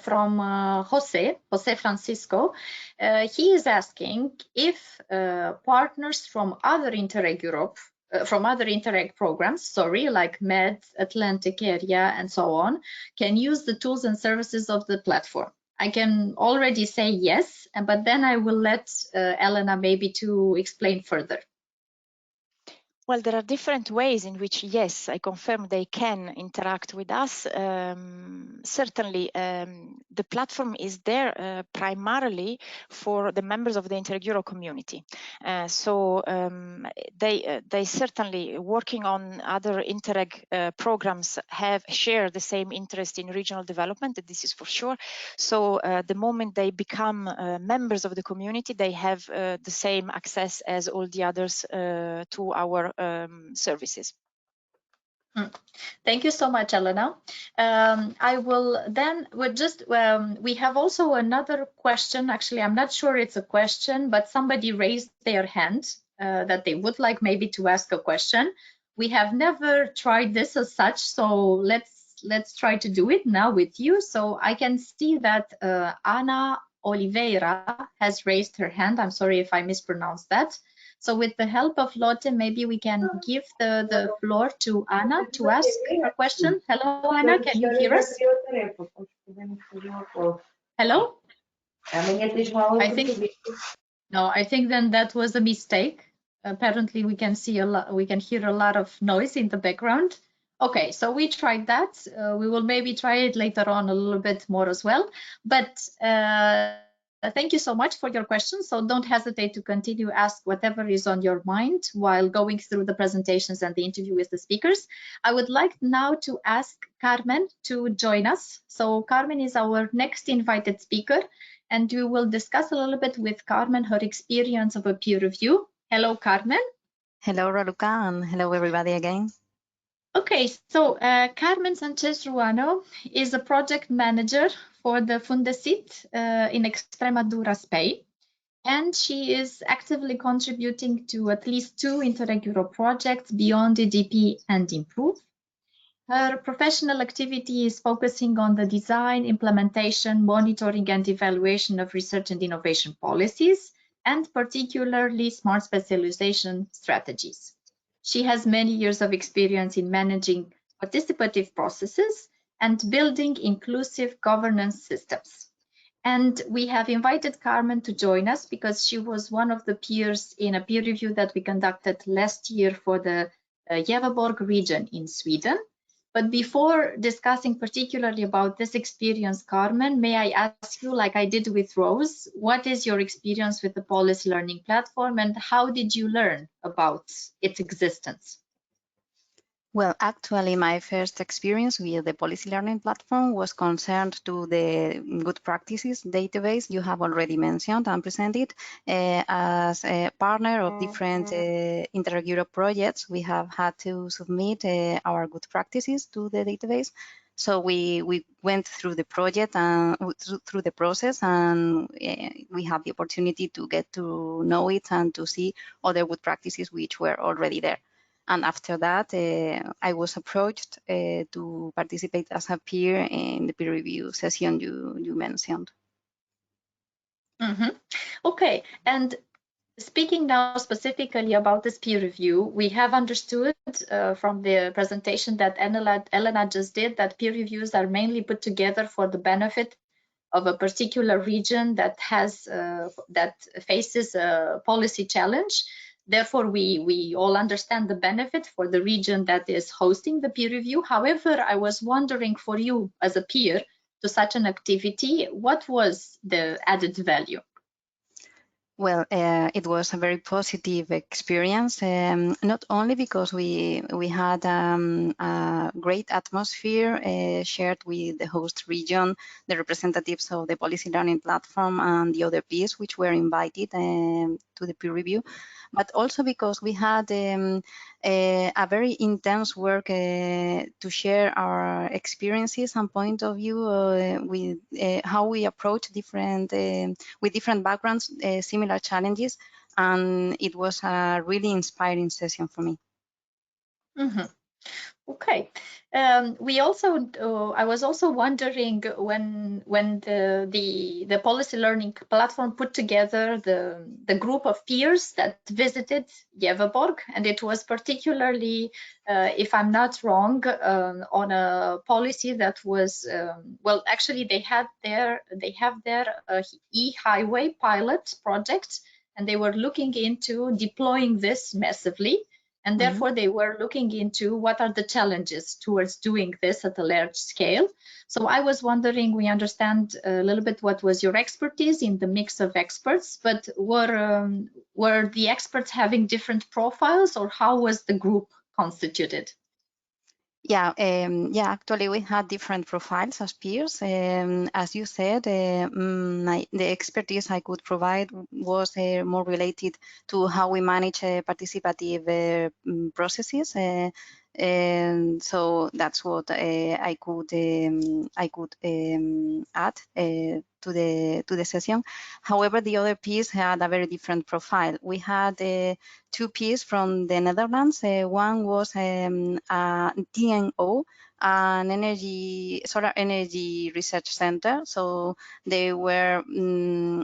from Jose Francisco. He is asking if partners from other Interreg Europe, from other Interreg programs, like MED, Atlantic Area, and so on, can use the tools and services of the platform. I can already say yes, but then I will let Elena maybe to explain further. Well, there are different ways in which, yes, I confirm they can interact with us. Certainly, the platform is there primarily for the members of the Intereg-Euro community. So they certainly, working on other Interreg programs, have shared the same interest in regional development. This is for sure. So the moment they become members of the community, they have the same access as all the others to our services. Thank you so much, Elena. I will then, we have also another question. Actually, I'm not sure it's a question, but somebody raised their hand that they would like maybe to ask a question. We have never tried this as such, so let's try to do it now with you. So I can see that Ana Oliveira has raised her hand. I'm sorry if I mispronounced that. So with the help of Lotte, maybe we can give the floor to Anna to ask her question. Hello, Anna, can you hear us? Hello? I think then that was a mistake. Apparently we can see we can hear a lot of noise in the background. Okay, so we tried that. We will maybe try it later on a little bit more as well. But thank you so much for your question. So don't hesitate to continue, ask whatever is on your mind while going through the presentations and the interview with the speakers. I would like now to ask Carmen to join us. So Carmen is our next invited speaker, and we will discuss a little bit with Carmen her experience of a peer review. Hello, Carmen. Hello, Raluca, and hello, everybody again. Okay, so Carmen Sanchez Ruano is a project manager for the Fundesit in Extremadura, Spain, and she is actively contributing to at least 2 Interreg-Euro projects beyond EDP and Improve. Her professional activity is focusing on the design, implementation, monitoring, and evaluation of research and innovation policies, and particularly smart specialization strategies. She has many years of experience in managing participative processes and building inclusive governance systems. And we have invited Carmen to join us because she was one of the peers in a peer review that we conducted last year for the Gävleborg region in Sweden. But before discussing particularly about this experience, Carmen, may I ask you, like I did with Rose, what is your experience with the Policy Learning Platform and how did you learn about its existence? Well, actually, my first experience with the Policy Learning Platform was concerned to the good practices database you have already mentioned and presented. As a partner of different Interreg-Euro projects, we have had to submit our good practices to the database. So we went through the project and through the process, and we have the opportunity to get to know it and to see other good practices which were already there. And after that, I was approached to participate as a peer in the peer review session you mentioned. Mm-hmm. Okay, and speaking now specifically about this peer review, we have understood from the presentation that Elena just did that peer reviews are mainly put together for the benefit of a particular region that has that faces a policy challenge. Therefore, we all understand the benefit for the region that is hosting the peer review. However, I was wondering for you as a peer to such an activity, what was the added value? Well, it was a very positive experience, not only because we had a great atmosphere shared with the host region, the representatives of the Policy Learning Platform, and the other peers which were invited to the peer review, but also because we had a very intense work to share our experiences and point of view with how we approach different with different backgrounds, similar challenges, and it was a really inspiring session for me. Mm-hmm. Okay. We also, I was also wondering when the Policy Learning Platform put together the group of peers that visited Gävleborg, and it was particularly, if I'm not wrong, on a policy that was well, actually they have their e-highway pilot project, and they were looking into deploying this massively. And therefore, they were looking into what are the challenges towards doing this at a large scale. So I was wondering, we understand a little bit what was your expertise in the mix of experts, but were the experts having different profiles, or how was the group constituted? Yeah, actually we had different profiles as peers. As you said, the expertise I could provide was more related to how we manage participative processes. And so that's what I could add to the session. However, the other peers had a very different profile. We had two peers from the Netherlands. One was a TNO, an solar energy research center. So they were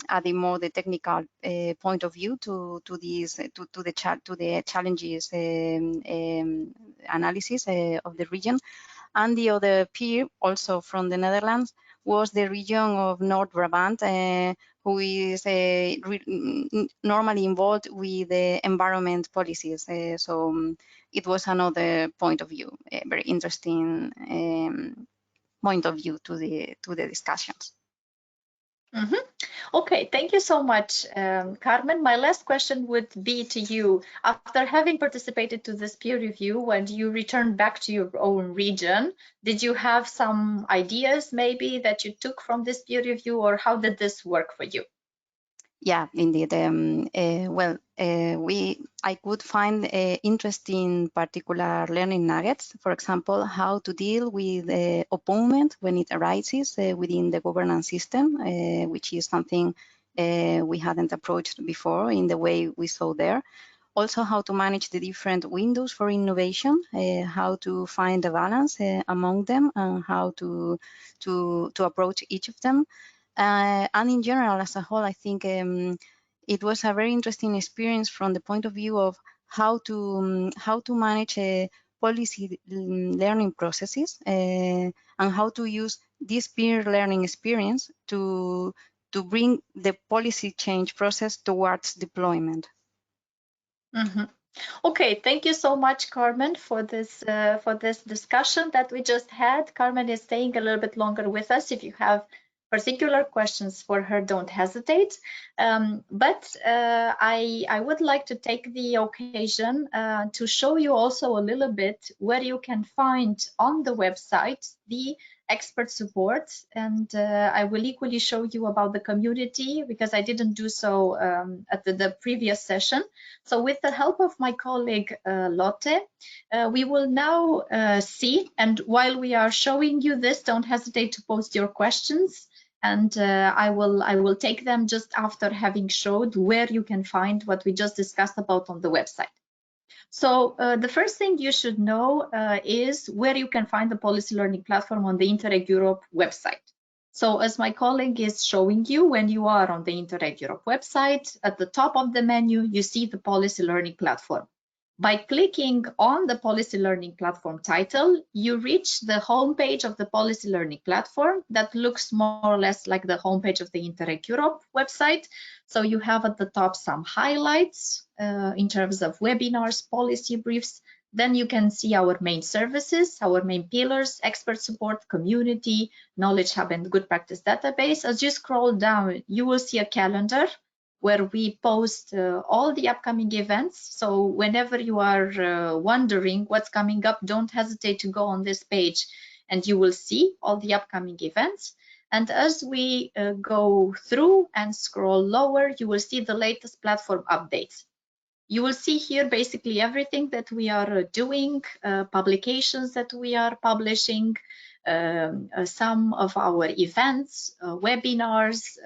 adding more the technical point of view to the challenges analysis of the region. And the other peer, also from the Netherlands, was the region of North Brabant, who is normally involved with the environment policies. So it was another point of view, a very interesting point of view to the discussions. Mm-hmm. Okay, thank you so much, Carmen. My last question would be to you. After having participated to this peer review, when you returned back to your own region, did you have some ideas maybe that you took from this peer review, or how did this work for you? Yeah, indeed. I could find interesting particular learning nuggets. For example, how to deal with opponent when it arises within the governance system, which is something we hadn't approached before in the way we saw there. Also, how to manage the different windows for innovation, how to find a balance among them, and how to approach each of them. And in general, as a whole, I think it was a very interesting experience from the point of view of how to manage policy learning processes and how to use this peer learning experience to bring the policy change process towards deployment. Mm-hmm. Okay, thank you so much, Carmen, for this discussion that we just had. Carmen is staying a little bit longer with us. If you have particular questions for her, don't hesitate. But I would like to take the occasion to show you also a little bit where you can find on the website the expert support, and I will equally show you about the community, because I didn't do so at the previous session. So with the help of my colleague Lotte, we will now see, and while we are showing you this, don't hesitate to post your questions, and I will take them just after having showed where you can find what we just discussed about on the website. So the first thing you should know is where you can find the policy learning platform on the Interreg Europe website. So as my colleague is showing you, when you are on the Interreg Europe website, at the top of the menu, you see the policy learning platform. By clicking on the policy learning platform title, you reach the homepage of the policy learning platform that looks more or less like the homepage of the Interreg Europe website. So you have at the top some highlights in terms of webinars, policy briefs. Then you can see our main services, our main pillars, expert support, community, knowledge hub, and good practice database. As you scroll down, you will see a calendar where we post all the upcoming events. So whenever you are wondering what's coming up, don't hesitate to go on this page and you will see all the upcoming events. And as we go through and scroll lower, you will see the latest platform updates. You will see here basically everything that we are doing, publications that we are publishing, some of our events, webinars,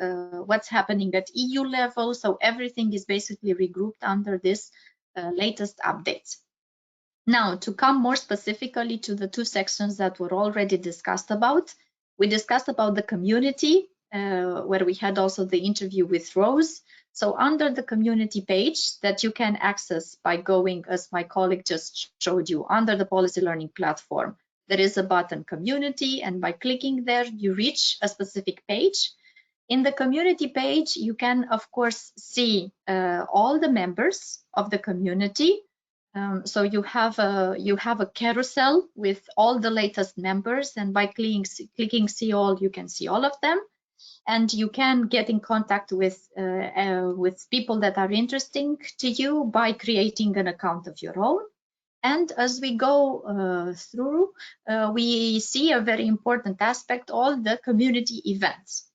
what's happening at EU level. So everything is basically regrouped under this latest updates. Now, to come more specifically to the two sections that were already discussed about, we discussed about the community, where we had also the interview with Rose. So under the community page that you can access by going, as my colleague just showed you, under the policy learning platform, there is a button community, and by clicking there, you reach a specific page. In the community page, you can, of course, see all the members of the community. So you have a carousel with all the latest members, and by clicking see all, you can see all of them, and you can get in contact with people that are interesting to you by creating an account of your own. And as we go through, we see a very important aspect, all the community events.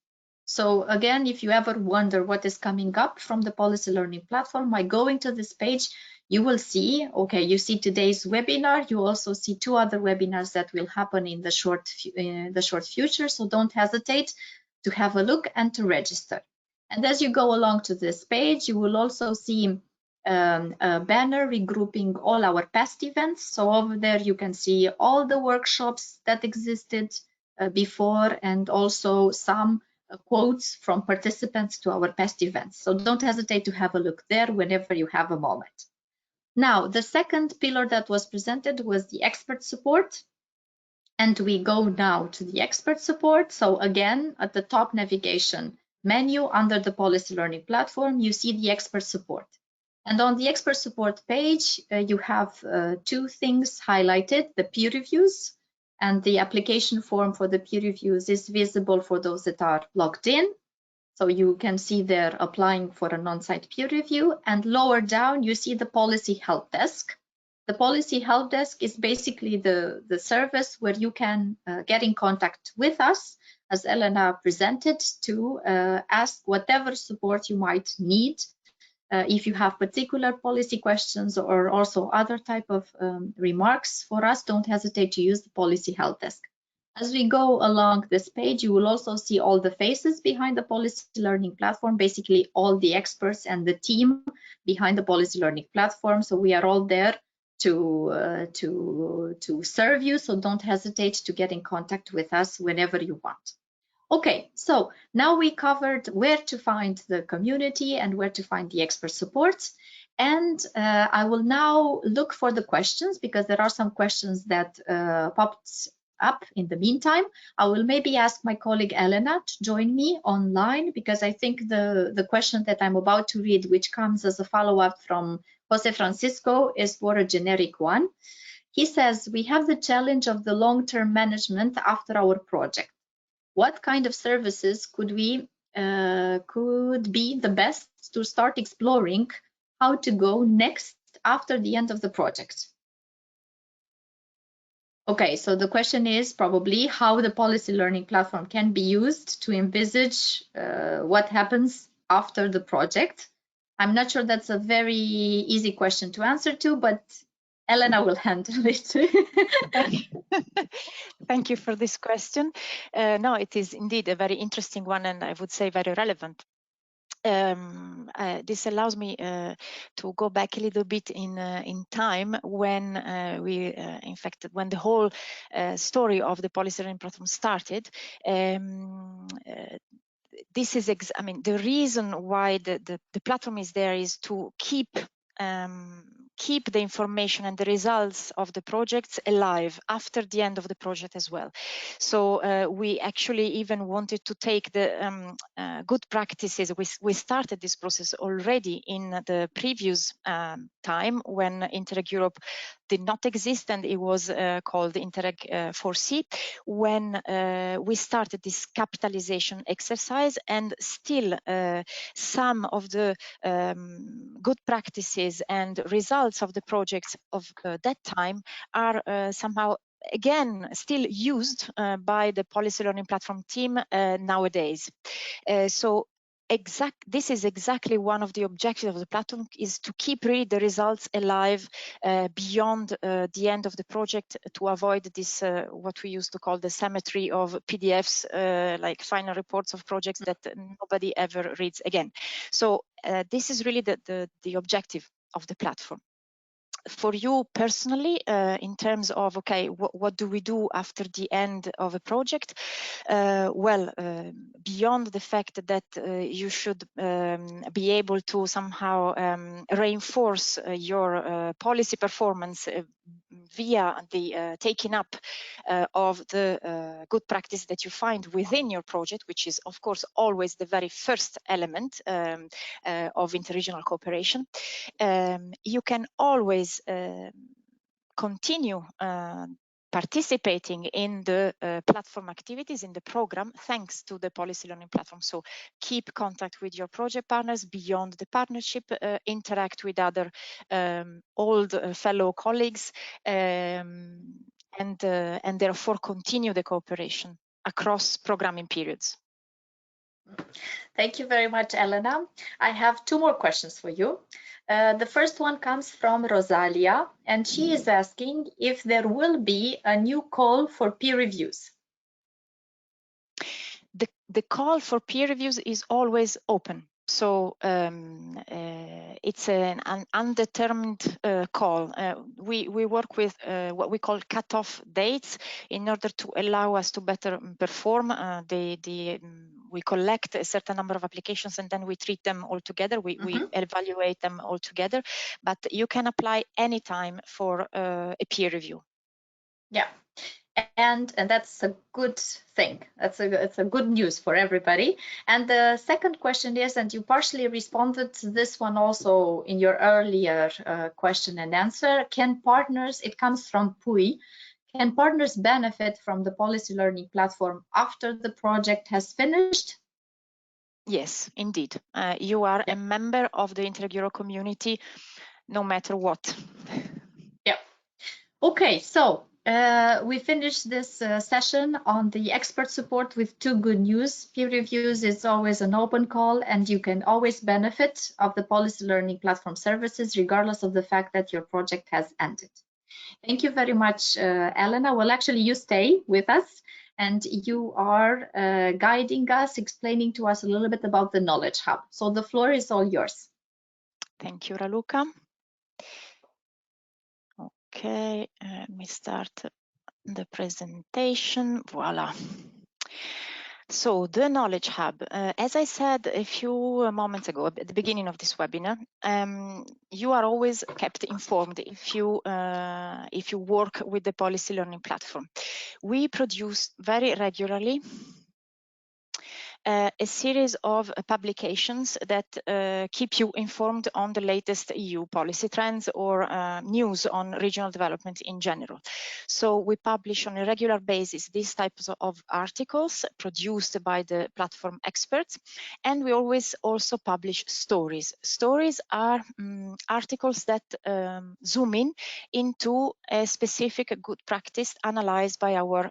So again, if you ever wonder what is coming up from the Policy Learning Platform, by going to this page, you will see, okay, you see today's webinar. You also see 2 other webinars that will happen in the short future. So don't hesitate to have a look and to register. And as you go along to this page, you will also see a banner regrouping all our past events. So over there, you can see all the workshops that existed before, and also some quotes from participants to our past events. So don't hesitate to have a look there whenever you have a moment. Now, the second pillar that was presented was the expert support. And we go now to the expert support. So again, at the top navigation menu under the Policy Learning Platform, you see the expert support. And on the expert support page, you have 2 things highlighted: the peer reviews, and the application form for the peer reviews is visible for those that are logged in. So you can see they're applying for an on-site peer review. And lower down, you see the policy help desk. The policy help desk is basically the service where you can get in contact with us, as Elena presented, to ask whatever support you might need. If you have particular policy questions or also other type of remarks for us, don't hesitate to use the policy help desk. As we go along this page, you will also see all the faces behind the Policy Learning Platform, basically all the experts and the team behind the Policy Learning Platform. So we are all there to serve you. So don't hesitate to get in contact with us whenever you want. Okay, so now we covered where to find the community and where to find the expert support. And I will now look for the questions, because there are some questions that popped up in the meantime. I will maybe ask my colleague Elena to join me online, because I think the question that I'm about to read, which comes as a follow-up from Jose Francisco, is more a generic one. He says, we have the challenge of the long-term management after our project. What kind of services could be the best to start exploring how to go next after the end of the project? Okay, so the question is probably how the Policy Learning Platform can be used to envisage what happens after the project. I'm not sure that's a very easy question to answer to, but Elena will handle it. Thank you for this question. No, it is indeed a very interesting one, and I would say very relevant. This allows me to go back a little bit in time when in fact, when the whole story of the Policy Learning Platform started. This is, I mean, the reason why the platform is there is to keep the information and the results of the projects alive after the end of the project as well. So we actually even wanted to take the good practices. We started this process already in the previous time when Interreg Europe did not exist, and it was called Interreg 4C, when we started this capitalization exercise, and still some of the good practices and results of the projects of that time are somehow again still used by the Policy Learning Platform team nowadays. So this is exactly one of the objectives of the platform, is to keep really the results alive beyond the end of the project, to avoid this what we used to call the cemetery of PDFs, like final reports of projects that nobody ever reads again. So this is really the objective of the platform. For you personally, in terms of, okay, what do we do after the end of a project? Well, beyond the fact that you should be able to somehow reinforce your policy performance via the taking up of the good practice that you find within your project, which is of course always the very first element of interregional cooperation, you can always continue participating in the platform activities in the program thanks to the policy learning platform. So keep contact with your project partners beyond the partnership, interact with other old fellow colleagues, and therefore continue the cooperation across programming periods. Thank you very much, Elena. I have two more questions for you. The first one comes from Rosalia, and she is asking if there will be a new call for peer reviews. The call for peer reviews is always open. So it's an undetermined call. We work with what we call cut-off dates in order to allow us to better perform. We collect a certain number of applications and then we treat them all together. We evaluate them all together, but you can apply anytime for a peer review. Yeah. And that's a good thing. It's a good news for everybody. And the second question is, and you partially responded to this one also in your earlier question and answer, can partners, it comes from Pui, can partners benefit from the policy learning platform after the project has finished? Yes, indeed. You are a member of the Interregional community no matter what. Yeah. Okay, so we finished this session on the expert support with two good news. Peer reviews is always an open call and you can always benefit of the policy learning platform services regardless of the fact that your project has ended. Thank you very much, Elena. Well, actually you stay with us and you are guiding us, explaining to us a little bit about the Knowledge Hub. So the floor is all yours. Thank you, Raluca. Okay, let me start the presentation. Voila. So the Knowledge Hub, as I said a few moments ago at the beginning of this webinar, you are always kept informed if you work with the policy learning platform. We produce very regularly a series of publications that keep you informed on the latest EU policy trends or news on regional development in general. So we publish on a regular basis these types of articles produced by the platform experts, and we always also publish stories. Stories are articles that zoom in into a specific good practice analyzed by our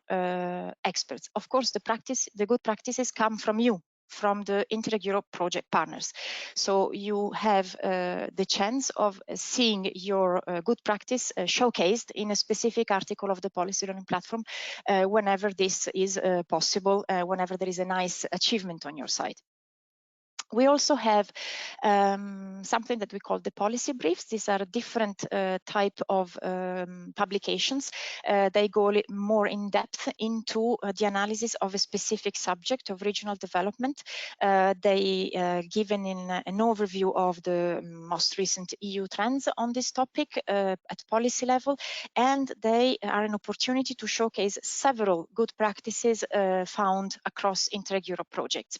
experts. Of course, the good practices come from you, from the Interreg project partners. So you have the chance of seeing your good practice showcased in a specific article of the policy learning platform whenever this is possible, whenever there is a nice achievement on your side. We also have something that we call the policy briefs. These are different type of publications. They go more in depth into the analysis of a specific subject of regional development. They given in an overview of the most recent EU trends on this topic at policy level, and they are an opportunity to showcase several good practices found across Interreg Europe projects.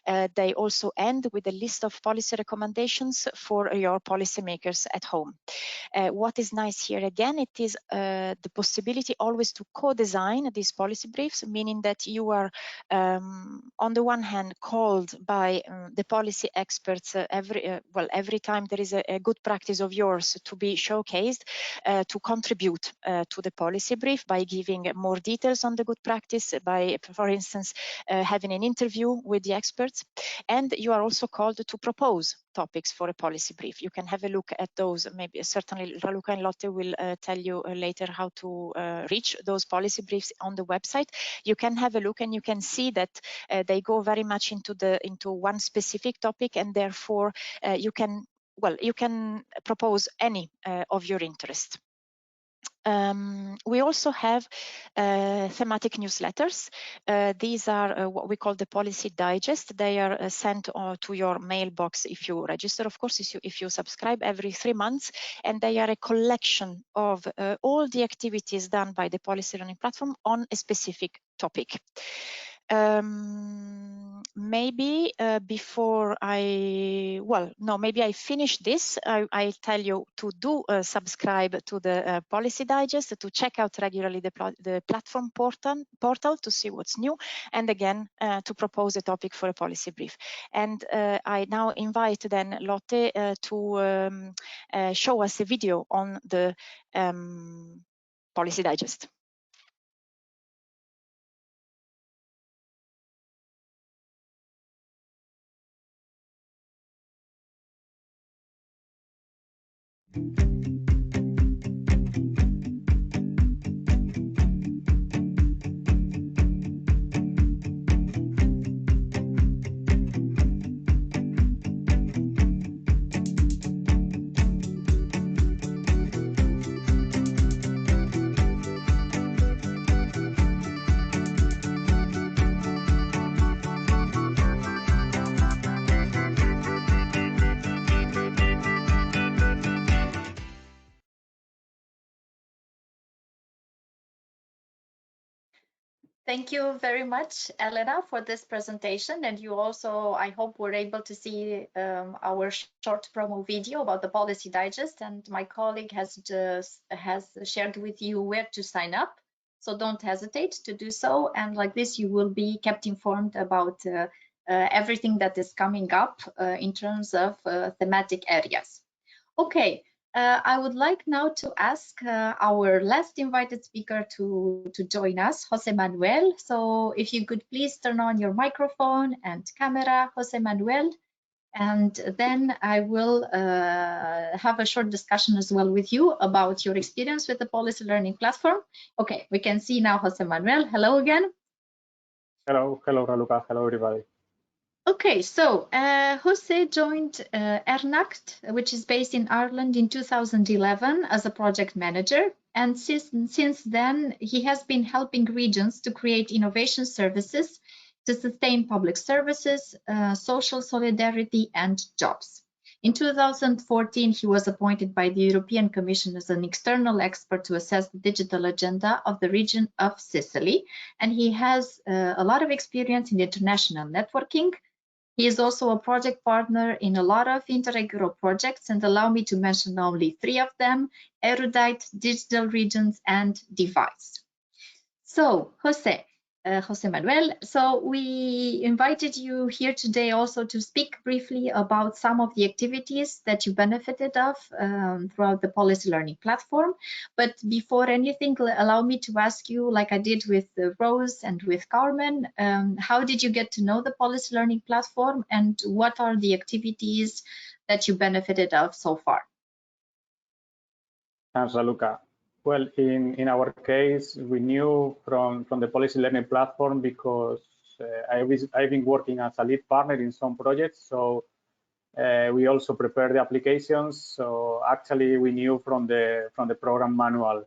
They also end with a list of policy recommendations for your policymakers at home. What is nice here again, it is the possibility always to co-design these policy briefs, meaning that you are on the one hand called by the policy experts every time there is a good practice of yours to be showcased to contribute to the policy brief by giving more details on the good practice, by, for instance, having an interview with the experts. And you are also called to propose topics for a policy brief. You can have a look at those. Maybe certainly Raluca and Lotte will tell you later how to reach those policy briefs on the website. You can have a look and you can see that they go very much into one specific topic, and therefore you can propose any of your interest. We also have thematic newsletters. These are what we call the policy digest. They are sent to your mailbox if you register, of course, if you subscribe every 3 months, and they are a collection of all the activities done by the policy learning platform on a specific topic. Maybe before maybe I finish this, I tell you to do subscribe to the policy digest, to check out regularly the platform portal to see what's new, and again to propose a topic for a policy brief. And I now invite then Lotte to show us a video on the policy digest. Thank you very much, Elena, for this presentation. And you also, I hope, were able to see our short promo video about the Policy Digest. And my colleague has shared with you where to sign up. So don't hesitate to do so. And like this, you will be kept informed about everything that is coming up in terms of thematic areas. Okay. I would like now to ask our last invited speaker to join us, Jose Manuel. So if you could please turn on your microphone and camera, Jose Manuel, and then I will have a short discussion as well with you about your experience with the policy learning platform. Okay, we can see now Jose Manuel. Hello again. Hello, Raluca. Hello, everybody. Okay, so Jose joined ERNACT, which is based in Ireland, in 2011 as a project manager. And since then, he has been helping regions to create innovation services to sustain public services, social solidarity, and jobs. In 2014, he was appointed by the European Commission as an external expert to assess the digital agenda of the region of Sicily. And he has a lot of experience in international networking. He is also a project partner in a lot of Interreg Europe projects, and allow me to mention only 3 of them: Erudite, Digital Regions, and Device. So, Jose Manuel, so we invited you here today also to speak briefly about some of the activities that you benefited of throughout the policy learning platform. But before anything, allow me to ask you, like I did with Rose and with Carmen, how did you get to know the policy learning platform, and what are the activities that you benefited of so far? Thanks, Raluca. Well, in our case, we knew from the policy learning platform because I've been working as a lead partner in some projects. So we also prepare the applications. So actually, we knew from the program manual,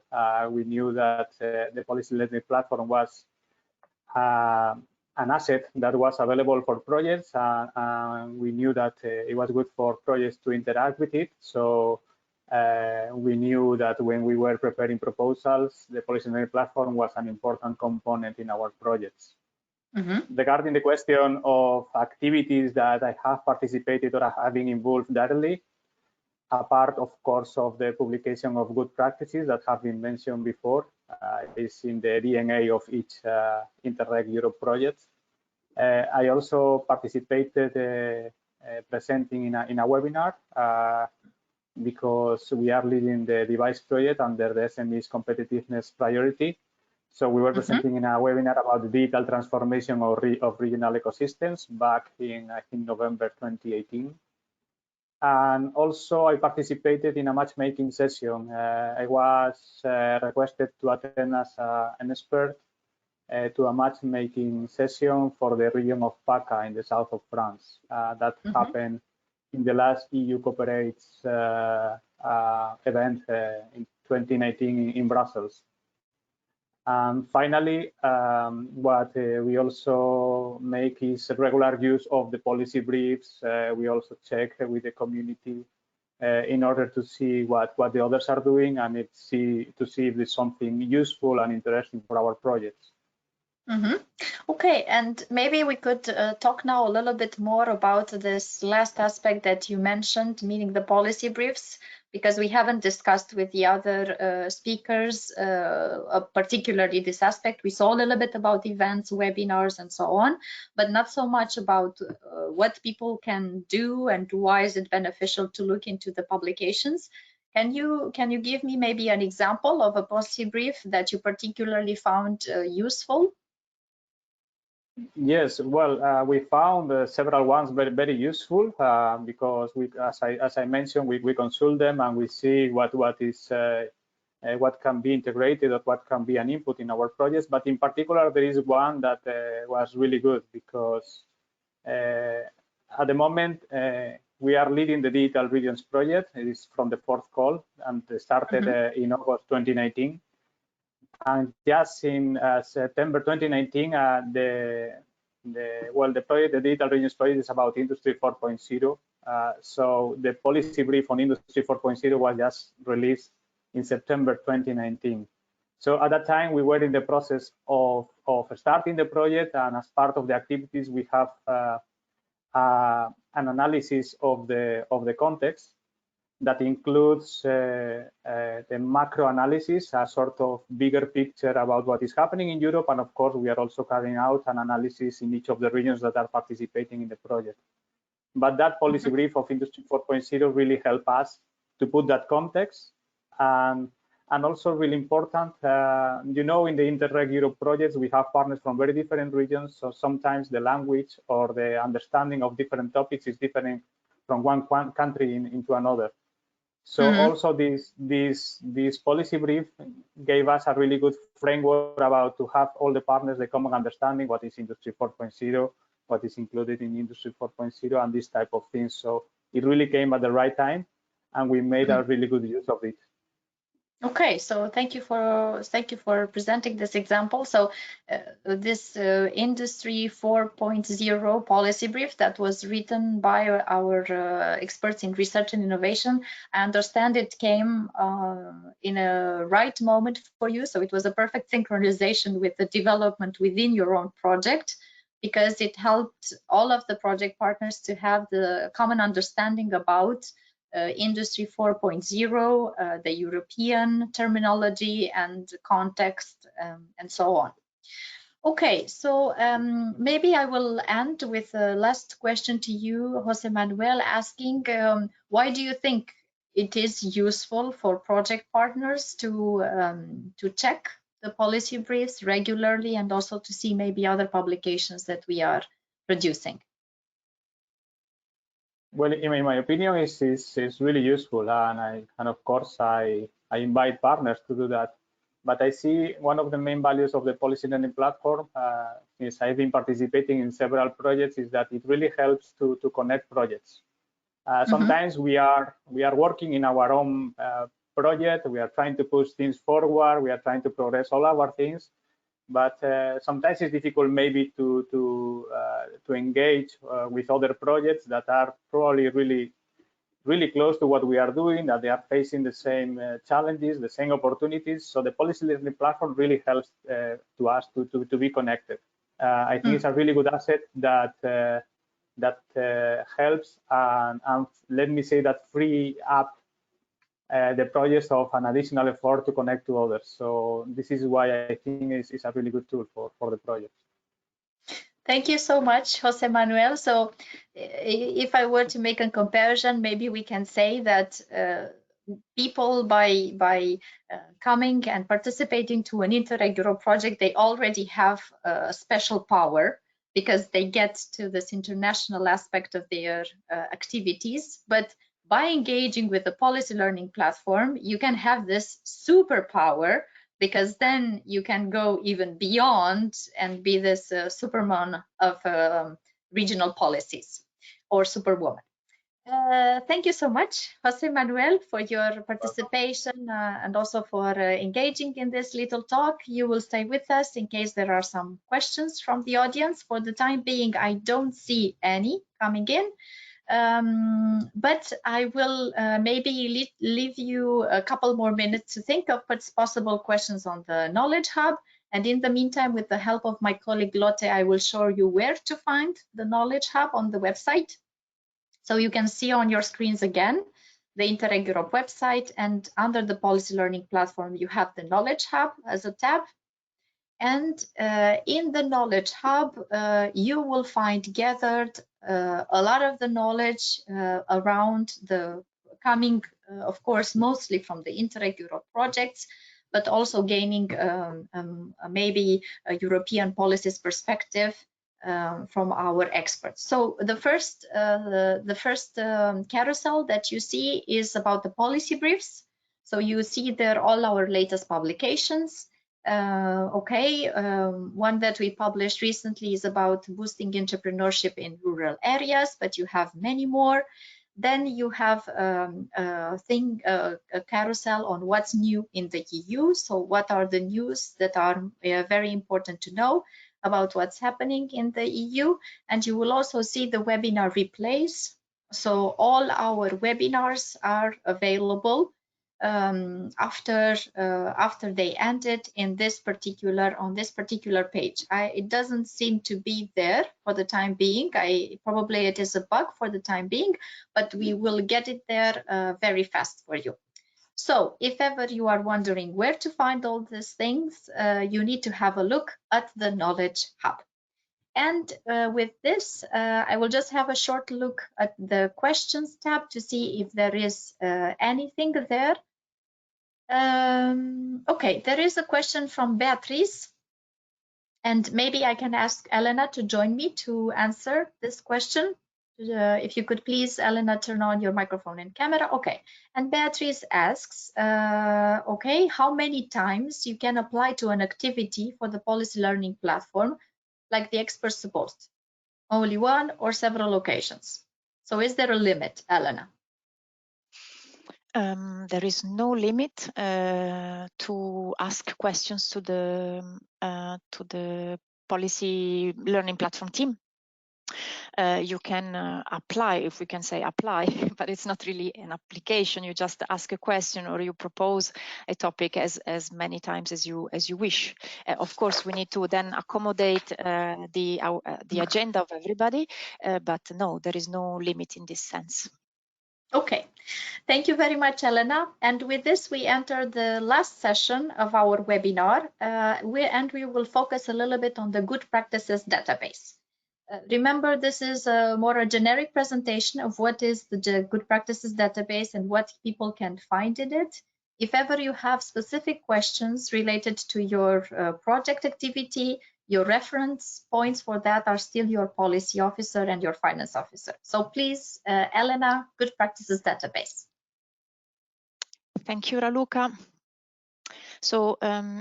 we knew that the policy learning platform was an asset that was available for projects, and we knew that it was good for projects to interact with it. So we knew that when we were preparing proposals, the policy learning platform was an important component in our projects. Regarding the question of activities that I have participated or have been involved directly, a part, of course, of the publication of good practices that have been mentioned before is in the DNA of each Interreg Europe project. I also participated presenting in a webinar because we are leading the device project under the SME's competitiveness priority. So we were presenting in a webinar about the digital transformation of regional ecosystems back in, I think, November 2018. And also I participated in a matchmaking session. I was requested to attend as an expert to a matchmaking session for the region of PACA in the south of France. That happened in the last EU Cooperates event in 2019 in Brussels. And finally, what we also make is regular use of the policy briefs. We also check with the community in order to see what the others are doing and to see if there's something useful and interesting for our projects. Okay, and maybe we could talk now a little bit more about this last aspect that you mentioned, meaning the policy briefs, because we haven't discussed with the other speakers, particularly this aspect. We saw a little bit about events, webinars, and so on, but not so much about what people can do and why is it beneficial to look into the publications. Can you give me maybe an example of a policy brief that you particularly found useful? Yes, well, we found several ones very useful because we, as I mentioned, we consult them and we see what can be integrated or what can be an input in our projects. But in particular, there is one that was really good because at the moment we are leading the Digital Regions project. It is from the fourth call and started in August 2019. And just in September 2019, the Digital Regions project is about Industry 4.0. So the policy brief on Industry 4.0 was just released in September 2019. So at that time, we were in the process of starting the project, and as part of the activities, we have an analysis of the context that includes the macro analysis, a sort of bigger picture about what is happening in Europe. And of course, we are also carrying out an analysis in each of the regions that are participating in the project. But that policy brief of Industry 4.0 really helped us to put that context. And also really important, you know, in the Interreg Europe projects, we have partners from very different regions. So sometimes the language or the understanding of different topics is different from one country into another. So also this policy brief gave us a really good framework about to have all the partners the common understanding what is Industry 4.0, what is included in Industry 4.0, and this type of things. So it really came at the right time, and we made a really good use of it. Okay, so thank you for presenting this example. So this Industry 4.0 policy brief that was written by our experts in research and innovation, I understand it came in a right moment for you. So it was a perfect synchronization with the development within your own project, because it helped all of the project partners to have the common understanding about Industry 4.0, the European terminology and context, and so on. Okay, so maybe I will end with a last question to you, Jose Manuel, asking why do you think it is useful for project partners to check the policy briefs regularly and also to see maybe other publications that we are producing? Well, in my opinion, it's really useful, and of course I invite partners to do that. But I see one of the main values of the policy learning platform, is I've been participating in several projects, is that it really helps to connect projects. Sometimes we are working in our own project, we are trying to push things forward, we are trying to progress all our things, but sometimes it's difficult maybe to engage with other projects that are probably really close to what we are doing, that they are facing the same challenges, the same opportunities. So the policy learning platform really helps to us to be connected. I think it's a really good asset that helps and let me say that free up the projects of an additional effort to connect to others. So this is why I think it's a really good tool for the project. Thank you so much, Jose Manuel. So if I were to make a comparison, maybe we can say that people by coming and participating to an Interreg Europe project, they already have a special power because they get to this international aspect of their activities. But by engaging with the policy learning platform, you can have this superpower, because then you can go even beyond and be this superman of regional policies or superwoman. Thank you so much, Jose Manuel, for your participation and also for engaging in this little talk. You will stay with us in case there are some questions from the audience. For the time being, I don't see any coming in, but I will maybe leave you a couple more minutes to think of possible questions on the Knowledge Hub. And in the meantime, with the help of my colleague Lotte, I will show you where to find the Knowledge Hub on the website. So you can see on your screens again the Interreg Europe website, and under the Policy Learning Platform, you have the Knowledge Hub as a tab. And in the Knowledge Hub, you will find gathered a lot of the knowledge around the coming, of course, mostly from the Interreg Europe projects, but also gaining maybe a European policies perspective from our experts. So the first carousel that you see is about the policy briefs. So you see there all our latest publications. One that we published recently is about boosting entrepreneurship in rural areas, but you have many more. Then you have a carousel on what's new in the EU. So what are the news that are very important to know about what's happening in the EU. And you will also see the webinar replays. So all our webinars are available after they ended in this on this particular page. It doesn't seem to be there for the time being. Probably it is a bug for the time being, but we will get it there very fast for you. So if ever you are wondering where to find all these things, you need to have a look at the Knowledge Hub. And with this, I will just have a short look at the questions tab to see if there is anything there. Okay, there is a question from Beatrice, and maybe I can ask Elena to join me to answer this question. If you could please, Elena, turn on your microphone and camera. Okay, and Beatrice asks, okay, how many times you can apply to an activity for the policy learning platform, like the expert support? Only one or several occasions? So is there a limit, Elena? There is no limit to ask questions to the policy learning platform team. You can apply, if we can say apply, but it's not really an application. You just ask a question or you propose a topic as many times as you wish. Of course, we need to then accommodate the agenda of everybody, but no, there is no limit in this sense. Okay, thank you very much, Elena. And with this, we enter the last session of our webinar, we will focus a little bit on the good practices database. Remember, this is more a generic presentation of what is the good practices database and what people can find in it. If ever you have specific questions related to your project activity, your reference points for that are still your policy officer and your finance officer. So please, Elena, good practices database. Thank you, Raluca. So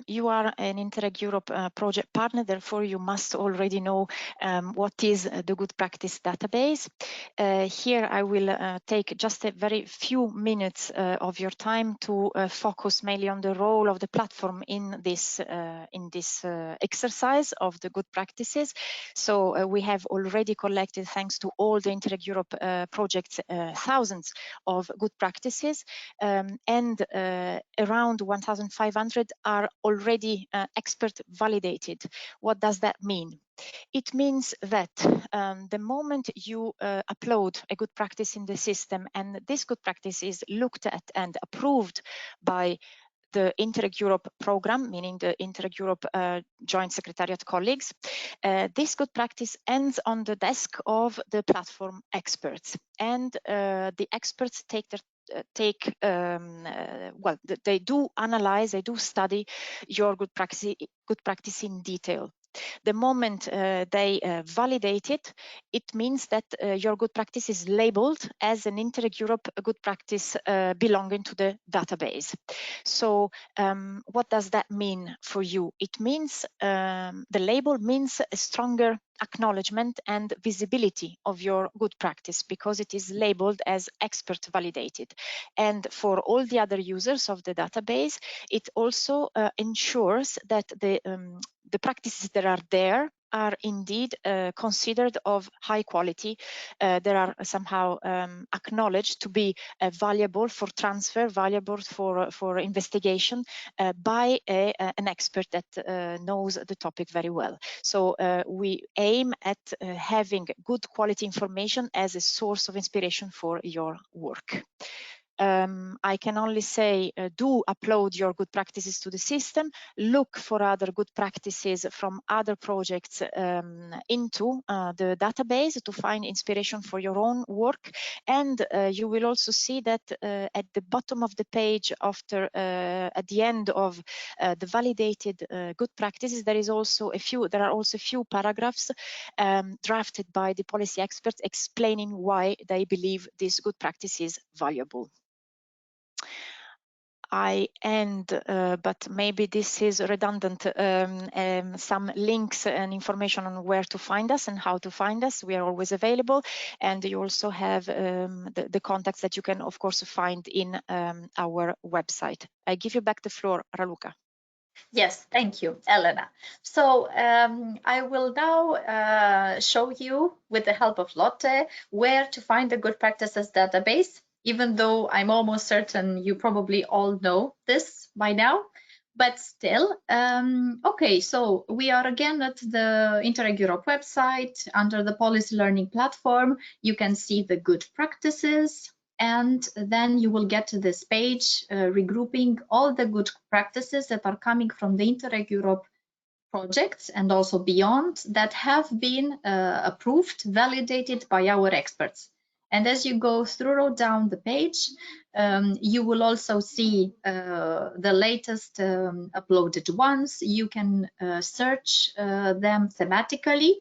you are an Interreg Europe project partner, therefore you must already know what is the good practice database. Here I will take just a very few minutes of your time to focus mainly on the role of the platform in this exercise of the good practices. So we have already collected, thanks to all the Interreg Europe projects, thousands of good practices, and around 1,500 are already expert validated. What does that mean? It means that the moment you upload a good practice in the system and this good practice is looked at and approved by the Interreg Europe program, meaning the Interreg Europe Joint Secretariat colleagues, this good practice ends on the desk of the platform experts, and the experts they do analyze, they do study your good practice in detail. The moment they validate it, it means that your good practice is labeled as an inter-Europe good practice belonging to the database. So what does that mean for you? It means the label means a stronger acknowledgement and visibility of your good practice because it is labeled as expert validated. And for all the other users of the database, it also ensures that the practices that are there are indeed considered of high quality. They are somehow acknowledged to be valuable for transfer, valuable for investigation by an expert that knows the topic very well. So we aim at having good quality information as a source of inspiration for your work. I can only say do upload your good practices to the system, look for other good practices from other projects into the database to find inspiration for your own work. And you will also see that at the bottom of the page after at the end of the validated good practices, there are also a few paragraphs drafted by the policy experts explaining why they believe this good practice is valuable. I end, but maybe this is redundant, some links and information on where to find us and how to find us. We are always available, and you also have the contacts that you can, of course, find in our website. I give you back the floor, Raluca. Yes, thank you, Elena. So I will now show you, with the help of Lotte, where to find the good practices database, even though I'm almost certain you probably all know this by now. But still, okay, so we are again at the Interreg Europe website. Under the Policy Learning Platform, you can see the good practices, and then you will get to this page regrouping all the good practices that are coming from the Interreg Europe projects and also beyond that have been approved, validated by our experts. And as you go through down the page, you will also see the latest uploaded ones. You can search them thematically.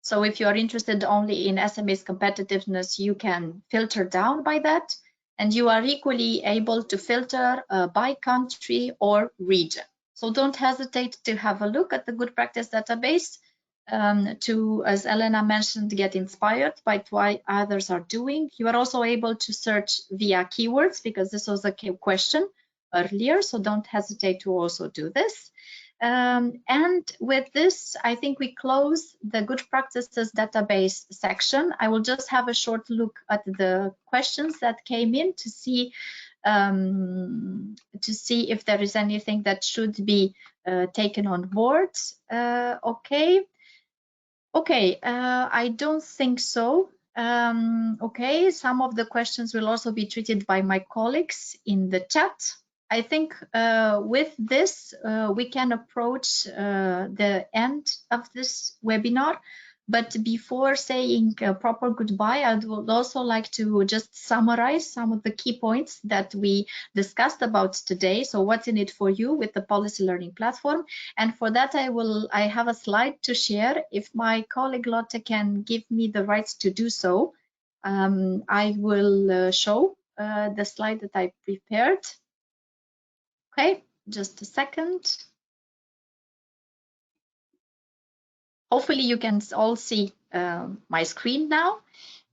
So if you are interested only in SMEs competitiveness, you can filter down by that. And you are equally able to filter by country or region. So don't hesitate to have a look at the good practice database to, as Elena mentioned, get inspired by what others are doing. You are also able to search via keywords because this was a question earlier, so don't hesitate to also do this. And with this, I think we close the good practices database section. I will just have a short look at the questions that came in to see if there is anything that should be taken on board. Okay, I don't think so. Okay, some of the questions will also be treated by my colleagues in the chat. I think with this, we can approach the end of this webinar. But before saying a proper goodbye, I would also like to just summarize some of the key points that we discussed about today. So what's in it for you with the Policy Learning Platform? And for that, I have a slide to share. If my colleague Lotte can give me the rights to do so, I will show the slide that I prepared. Okay, just a second. Hopefully you can all see my screen now.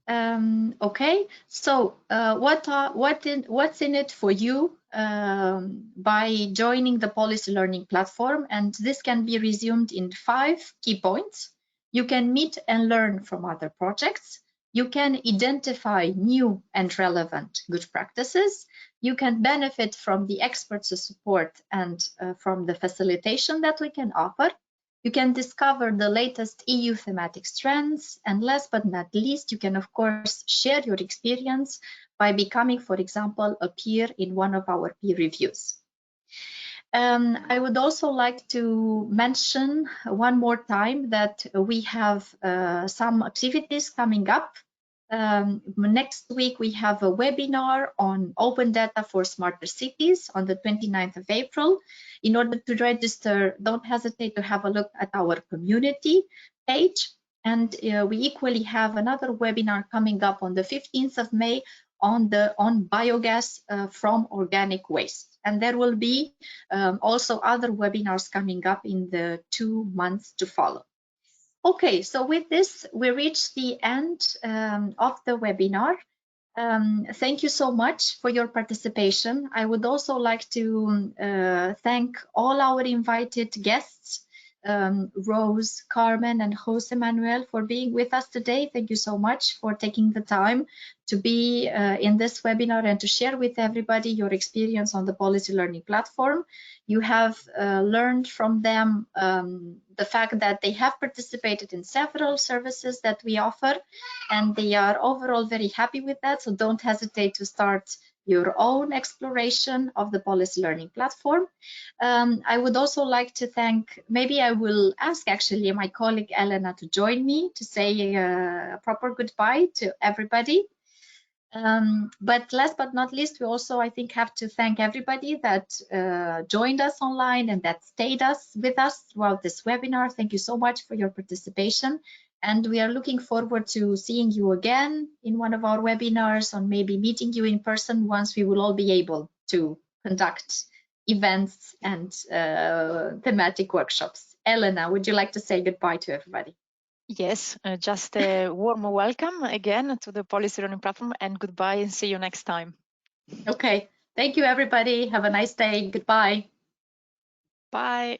Okay, so what's in it for you by joining the Policy Learning Platform? And this can be resumed in 5 key points. You can meet and learn from other projects. You can identify new and relevant good practices. You can benefit from the experts' support and from the facilitation that we can offer. You can discover the latest EU thematic trends, and last but not least, you can of course share your experience by becoming, for example, a peer in one of our peer reviews. I would also like to mention one more time that we have some activities coming up Next week, we have a webinar on open data for smarter cities on the 29th of April. In order to register, don't hesitate to have a look at our community page. And we equally have another webinar coming up on the 15th of May on biogas from organic waste. And there will be also other webinars coming up in the 2 months to follow. Okay, so with this, we reach the end of the webinar. Thank you so much for your participation. I would also like to thank all our invited guests, Rose, Carmen, and Jose Manuel, for being with us today. Thank you so much for taking the time to be in this webinar and to share with everybody your experience on the Policy Learning Platform. You have learned from them the fact that they have participated in several services that we offer, and they are overall very happy with that. So don't hesitate to start your own exploration of the Policy Learning Platform. I would also like to thank, maybe I will ask actually my colleague Elena to join me to say a proper goodbye to everybody. But last but not least, we also, I think, have to thank everybody that joined us online and that stayed with us throughout this webinar. Thank you so much for your participation. And we are looking forward to seeing you again in one of our webinars, or maybe meeting you in person once we will all be able to conduct events and thematic workshops. Elena, would you like to say goodbye to everybody? Yes, just a warm welcome again to the Policy Learning Platform, and goodbye, and see you next time. Okay, thank you everybody. Have a nice day. Goodbye. Bye.